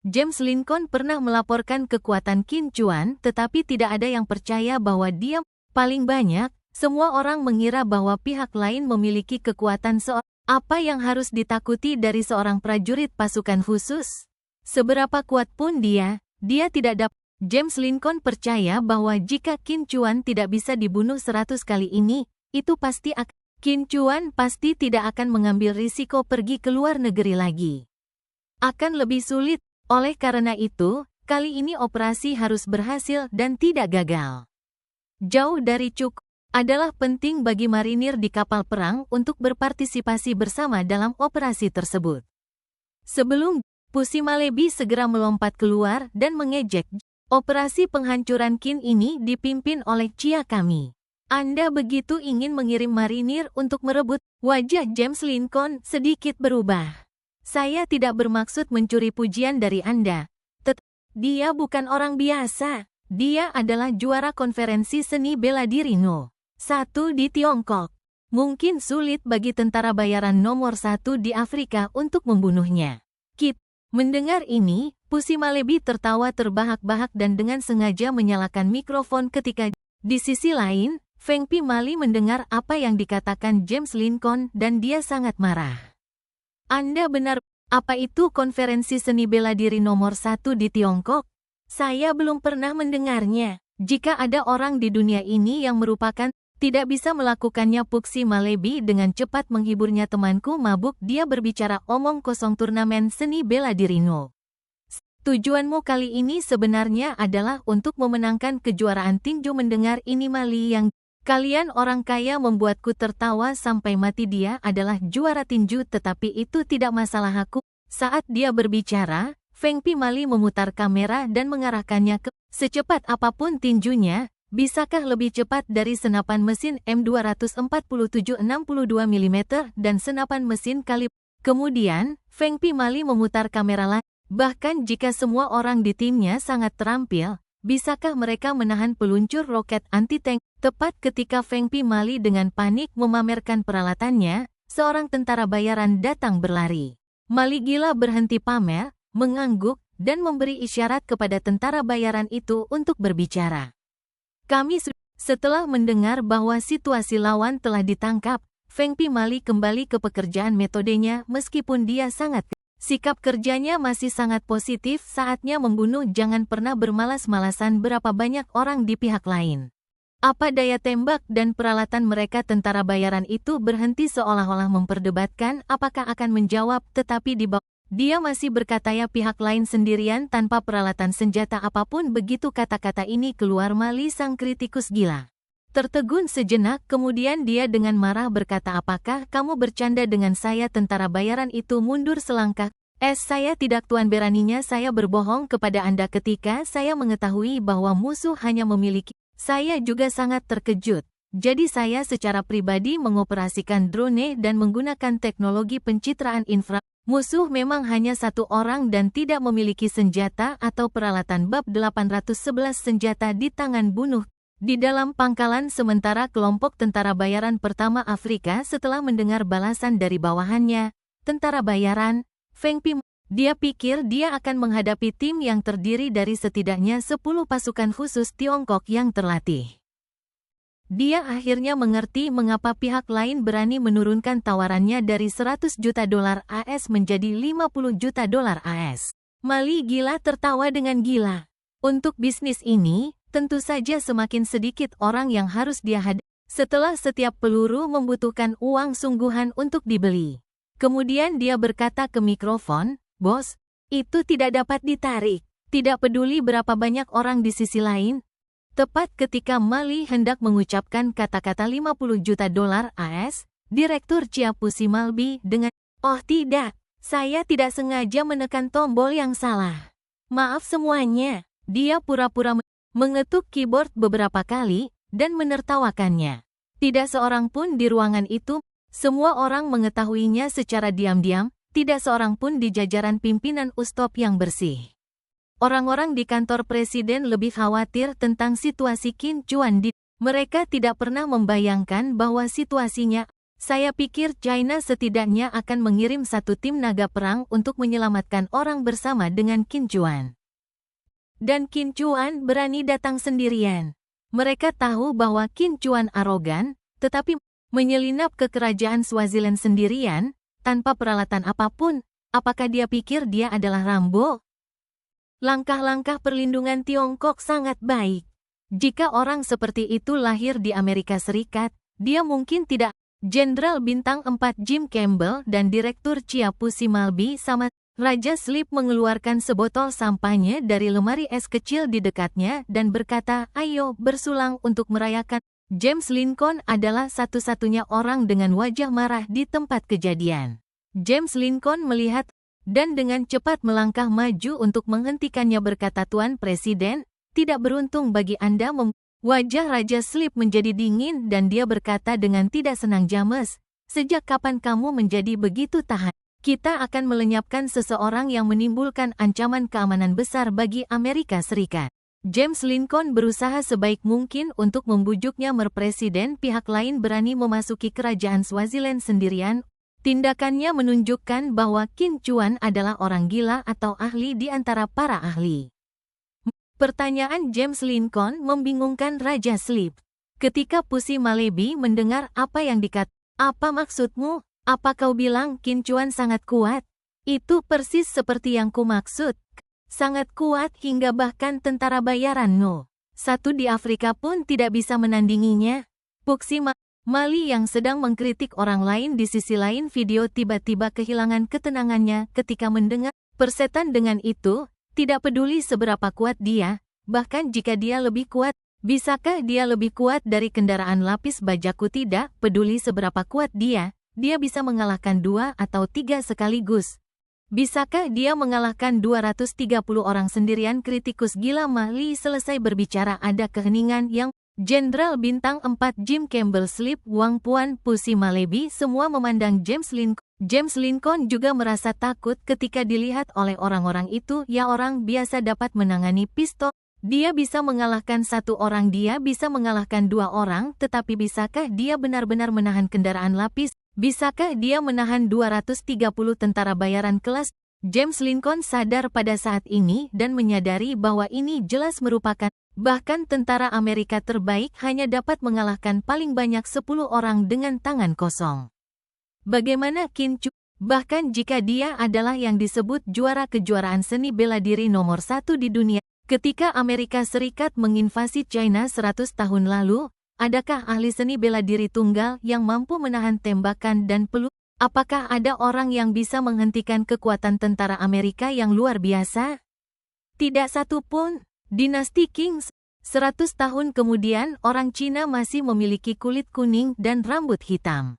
James Lincoln pernah melaporkan kekuatan Qin Chuan, tetapi tidak ada yang percaya bahwa dia paling banyak. Semua orang mengira bahwa pihak lain memiliki kekuatan apa yang harus ditakuti dari seorang prajurit pasukan khusus? Seberapa kuat pun dia tidak dapat. James Lincoln percaya bahwa jika Qin Chuan tidak bisa dibunuh 100 kali ini, itu pasti Qin Chuan pasti tidak akan mengambil risiko pergi ke luar negeri lagi. Akan lebih sulit, oleh karena itu, kali ini operasi harus berhasil dan tidak gagal. Jauh dari cukup, adalah penting bagi marinir di kapal perang untuk berpartisipasi bersama dalam operasi tersebut. Sebelum, Pusi Malebi segera melompat keluar dan mengejek. Operasi penghancuran Qin ini dipimpin oleh Chia kami. Anda begitu ingin mengirim marinir untuk merebut. Wajah James Lincoln sedikit berubah. Saya tidak bermaksud mencuri pujian dari Anda. Dia bukan orang biasa. Dia adalah juara konferensi seni bela diri satu di Tiongkok. Mungkin sulit bagi tentara bayaran nomor 1 di Afrika untuk membunuhnya. Mendengar ini, Pusi Malebi tertawa terbahak-bahak dan dengan sengaja menyalakan mikrofon ketika di sisi lain, Feng Pi Mali mendengar apa yang dikatakan James Lincoln dan dia sangat marah. Anda benar, apa itu konferensi seni bela diri nomor 1 di Tiongkok? Saya belum pernah mendengarnya. Jika ada orang di dunia ini yang merupakan tidak bisa melakukannya. Pusi Malebi dengan cepat menghiburnya. Temanku mabuk, dia berbicara omong kosong. Turnamen seni bela diri Tujuanmu kali ini sebenarnya adalah untuk memenangkan kejuaraan tinju. Mendengar ini Mali yang kalian orang kaya membuatku tertawa sampai mati. Dia adalah juara tinju tetapi itu tidak masalah aku. Saat dia berbicara, Feng Pi Mali memutar kamera dan mengarahkannya ke secepat apapun tinjunya. Bisakah lebih cepat dari senapan mesin M247 62 mm dan senapan mesin kaliber? Kemudian, Feng Pi Mali memutar kamera lagi. Bahkan jika semua orang di timnya sangat terampil, bisakah mereka menahan peluncur roket anti-tank? Tepat ketika Feng Pi Mali dengan panik memamerkan peralatannya, seorang tentara bayaran datang berlari. Mali gila berhenti pamer, mengangguk, dan memberi isyarat kepada tentara bayaran itu untuk berbicara. Setelah mendengar bahwa situasi lawan telah ditangkap, Feng Pi Mali kembali ke pekerjaan metodenya meskipun dia sangat sikap kerjanya masih sangat positif. Saatnya membunuh, jangan pernah bermalas-malasan. Berapa banyak orang di pihak lain Apa daya tembak dan peralatan mereka tentara bayaran itu berhenti seolah-olah memperdebatkan apakah akan menjawab, tetapi di bawah dia masih berkata ya pihak lain sendirian tanpa peralatan senjata apapun. Begitu kata-kata ini keluar, Mali sang kritikus gila tertegun sejenak, kemudian dia dengan marah berkata, apakah kamu bercanda dengan saya? Tentara bayaran itu mundur selangkah. Saya tidak, Tuan, beraninya saya berbohong kepada Anda ketika saya mengetahui bahwa musuh hanya memiliki. Saya juga sangat terkejut. Jadi saya secara pribadi mengoperasikan drone dan menggunakan teknologi pencitraan infra. Musuh memang hanya satu orang dan tidak memiliki senjata atau peralatan. Bab 811 senjata di tangan bunuh. Di dalam pangkalan sementara kelompok tentara bayaran pertama Afrika setelah mendengar balasan dari bawahannya, tentara bayaran, Feng Pim, dia pikir dia akan menghadapi tim yang terdiri dari setidaknya 10 pasukan khusus Tiongkok yang terlatih. Dia akhirnya mengerti mengapa pihak lain berani menurunkan tawarannya dari $100 juta AS menjadi $50 juta AS. Mali gila tertawa dengan gila. Untuk bisnis ini, tentu saja semakin sedikit orang yang harus dia hadapi. Setelah setiap peluru membutuhkan uang sungguhan untuk dibeli. Kemudian dia berkata ke mikrofon, Bos, itu tidak dapat ditarik. Tidak peduli berapa banyak orang di sisi lain. Tepat ketika Mali hendak mengucapkan kata-kata $50 juta AS, Direktur Chiapusi Malbi dengan, oh tidak, saya tidak sengaja menekan tombol yang salah. Maaf semuanya. Dia pura-pura mengetuk keyboard beberapa kali dan menertawakannya. Tidak seorang pun di ruangan itu. Semua orang mengetahuinya secara diam-diam, tidak seorang pun di jajaran pimpinan Ustop yang bersih. Orang-orang di kantor presiden lebih khawatir tentang situasi Qin Chuan. Mereka tidak pernah membayangkan bahwa situasinya. Saya pikir China setidaknya akan mengirim satu tim naga perang untuk menyelamatkan orang bersama dengan Qin Chuan. Dan Qin Chuan berani datang sendirian. Mereka tahu bahwa Qin Chuan arogan, tetapi menyelinap ke kerajaan Swaziland sendirian, tanpa peralatan apapun. Apakah dia pikir dia adalah Rambo? Langkah-langkah perlindungan Tiongkok sangat baik. Jika orang seperti itu lahir di Amerika Serikat, dia mungkin tidak. Jenderal Bintang 4 Jim Campbell dan Direktur Chiapusi Malbi sama Raja Slip mengeluarkan sebotol sampahnya dari lemari es kecil di dekatnya dan berkata, ayo bersulang untuk merayakan. James Lincoln adalah satu-satunya orang dengan wajah marah di tempat kejadian. James Lincoln melihat dan dengan cepat melangkah maju untuk menghentikannya berkata, Tuan Presiden, tidak beruntung bagi Anda. Wajah Raja Slip menjadi dingin dan dia berkata dengan tidak senang, James, sejak kapan kamu menjadi begitu tahan? Kita akan melenyapkan seseorang yang menimbulkan ancaman keamanan besar bagi Amerika Serikat. James Lincoln berusaha sebaik mungkin untuk membujuknya. Presiden pihak lain berani memasuki kerajaan Swaziland sendirian. Tindakannya menunjukkan bahwa Qin Chuan adalah orang gila atau ahli di antara para ahli. Pertanyaan James Lincoln membingungkan Raja Slip. Ketika Pusi Malebi mendengar apa yang dikatakan, apa maksudmu? Apa kau bilang Qin Chuan sangat kuat? Itu persis seperti yang ku maksud. Sangat kuat hingga bahkan tentara bayaran satu di Afrika pun tidak bisa menandinginya. Puksi Mali yang sedang mengkritik orang lain di sisi lain video tiba-tiba kehilangan ketenangannya ketika mendengar persetan dengan itu. Tidak peduli seberapa kuat dia, bahkan jika dia lebih kuat, bisakah dia lebih kuat dari kendaraan lapis bajaku? Tidak peduli seberapa kuat dia bisa mengalahkan 2 atau 3 sekaligus. Bisakah dia mengalahkan 230 orang sendirian? Kritikus gila Mali selesai berbicara, ada keheningan yang Jenderal Bintang 4 Jim Campbell, Slip, Wang Puan, Pusi Malebi semua memandang James Lincoln. James Lincoln juga merasa takut ketika dilihat oleh orang-orang itu. Ya, orang biasa dapat menangani pistol. Dia bisa mengalahkan 1 orang, dia bisa mengalahkan 2 orang, tetapi bisakah dia benar-benar menahan kendaraan lapis? Bisakah dia menahan 230 tentara bayaran kelas? James Lincoln sadar pada saat ini dan menyadari bahwa ini jelas merupakan, bahkan tentara Amerika terbaik hanya dapat mengalahkan paling banyak 10 orang dengan tangan kosong. Bagaimana Qin Chuan? Bahkan jika dia adalah yang disebut juara kejuaraan seni bela diri nomor 1 di dunia, Ketika Amerika Serikat menginvasi China 100 tahun lalu, adakah ahli seni bela diri tunggal yang mampu menahan tembakan dan peluru? Apakah ada orang yang bisa menghentikan kekuatan tentara Amerika yang luar biasa? Tidak satu pun. Dinasti Qing. 100 tahun kemudian, orang Cina masih memiliki kulit kuning dan rambut hitam.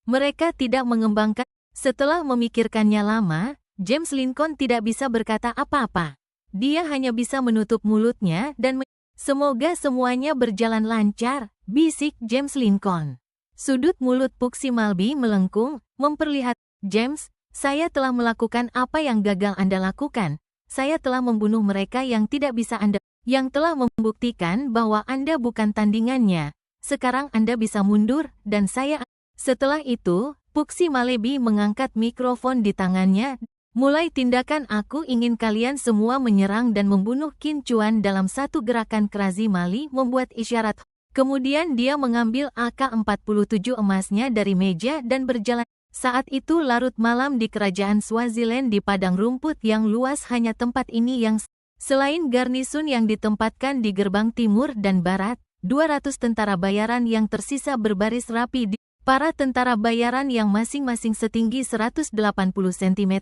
Mereka tidak mengembangkan. Setelah memikirkannya lama, James Lincoln tidak bisa berkata apa-apa. Dia hanya bisa menutup mulutnya dan semoga semuanya berjalan lancar, bisik James Lincoln. Sudut mulut Puxi Malby melengkung, memperlihat, James, saya telah melakukan apa yang gagal Anda lakukan. Saya telah membunuh mereka yang tidak bisa Anda, yang telah membuktikan bahwa Anda bukan tandingannya. Sekarang Anda bisa mundur, dan saya... Setelah itu, Puxi Malby mengangkat mikrofon di tangannya. Mulai tindakan aku ingin kalian semua menyerang dan membunuh Qin Chuan dalam satu gerakan. Krazi Mali membuat isyarat. Kemudian dia mengambil AK-47 emasnya dari meja dan berjalan. Saat itu larut malam di kerajaan Swaziland di padang rumput yang luas. Hanya tempat ini yang selain garnisun yang ditempatkan di gerbang timur dan barat, 200 tentara bayaran yang tersisa berbaris rapi di para tentara bayaran yang masing-masing setinggi 180 cm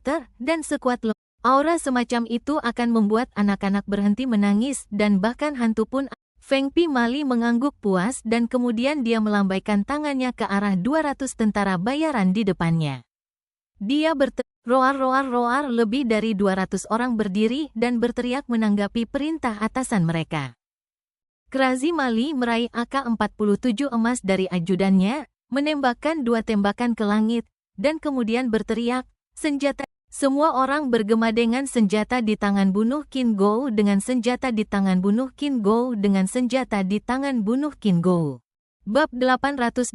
dan sekuat lo. Aura semacam itu akan membuat anak-anak berhenti menangis dan bahkan hantu pun. Feng Pi Mali mengangguk puas dan kemudian dia melambaikan tangannya ke arah 200 tentara bayaran di depannya. Dia roar, lebih dari 200 orang berdiri dan berteriak menanggapi perintah atasan mereka. Krazi Mali meraih AK-47 emas dari ajudannya, menembakkan 2 tembakan ke langit, dan kemudian berteriak, senjata. Semua orang bergema dengan senjata di tangan bunuh Qin Gou dengan senjata di tangan bunuh Qin Gou dengan senjata di tangan bunuh Qin Gou. Bab 812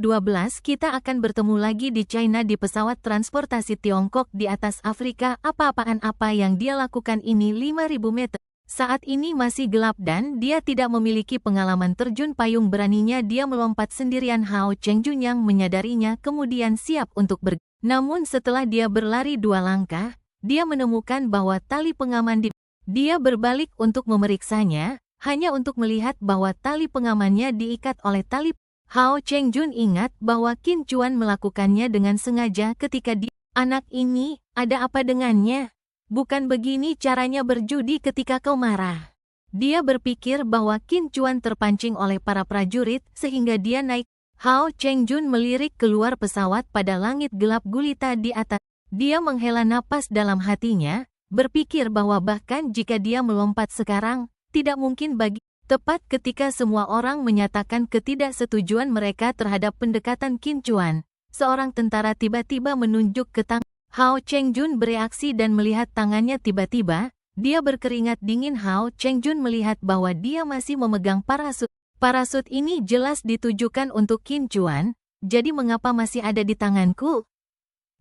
kita akan bertemu lagi di China di pesawat transportasi Tiongkok di atas Afrika. Apa-apaan apa yang dia lakukan ini 5.000 meter. Saat ini masih gelap dan dia tidak memiliki pengalaman terjun payung. Beraninya dia melompat sendirian. Hao Chengjun yang menyadarinya kemudian siap untuk bergerak. Namun setelah dia berlari 2 langkah, dia menemukan bahwa tali pengaman dia berbalik untuk memeriksanya, hanya untuk melihat bahwa tali pengamannya diikat oleh tali. Hao Chengjun ingat bahwa Qin Chuan melakukannya dengan sengaja ketika dia, anak ini, ada apa dengannya? Bukan begini caranya berjudi ketika kau marah. Dia berpikir bahwa Qin Chuan terpancing oleh para prajurit sehingga dia naik. Hao Chengjun melirik keluar pesawat pada langit gelap gulita di atas. Dia menghela napas dalam hatinya, berpikir bahwa bahkan jika dia melompat sekarang, tidak mungkin bagi. Tepat ketika semua orang menyatakan ketidaksetujuan mereka terhadap pendekatan Qin Chuan, seorang tentara tiba-tiba menunjuk ke tangan. Hao Chengjun bereaksi dan melihat tangannya tiba-tiba, dia berkeringat dingin. Hao Chengjun melihat bahwa dia masih memegang parasut. Parasut ini jelas ditujukan untuk Qin Chuan, jadi mengapa masih ada di tanganku?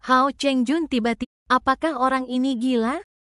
Hao Chengjun tiba-tiba, apakah orang ini gila?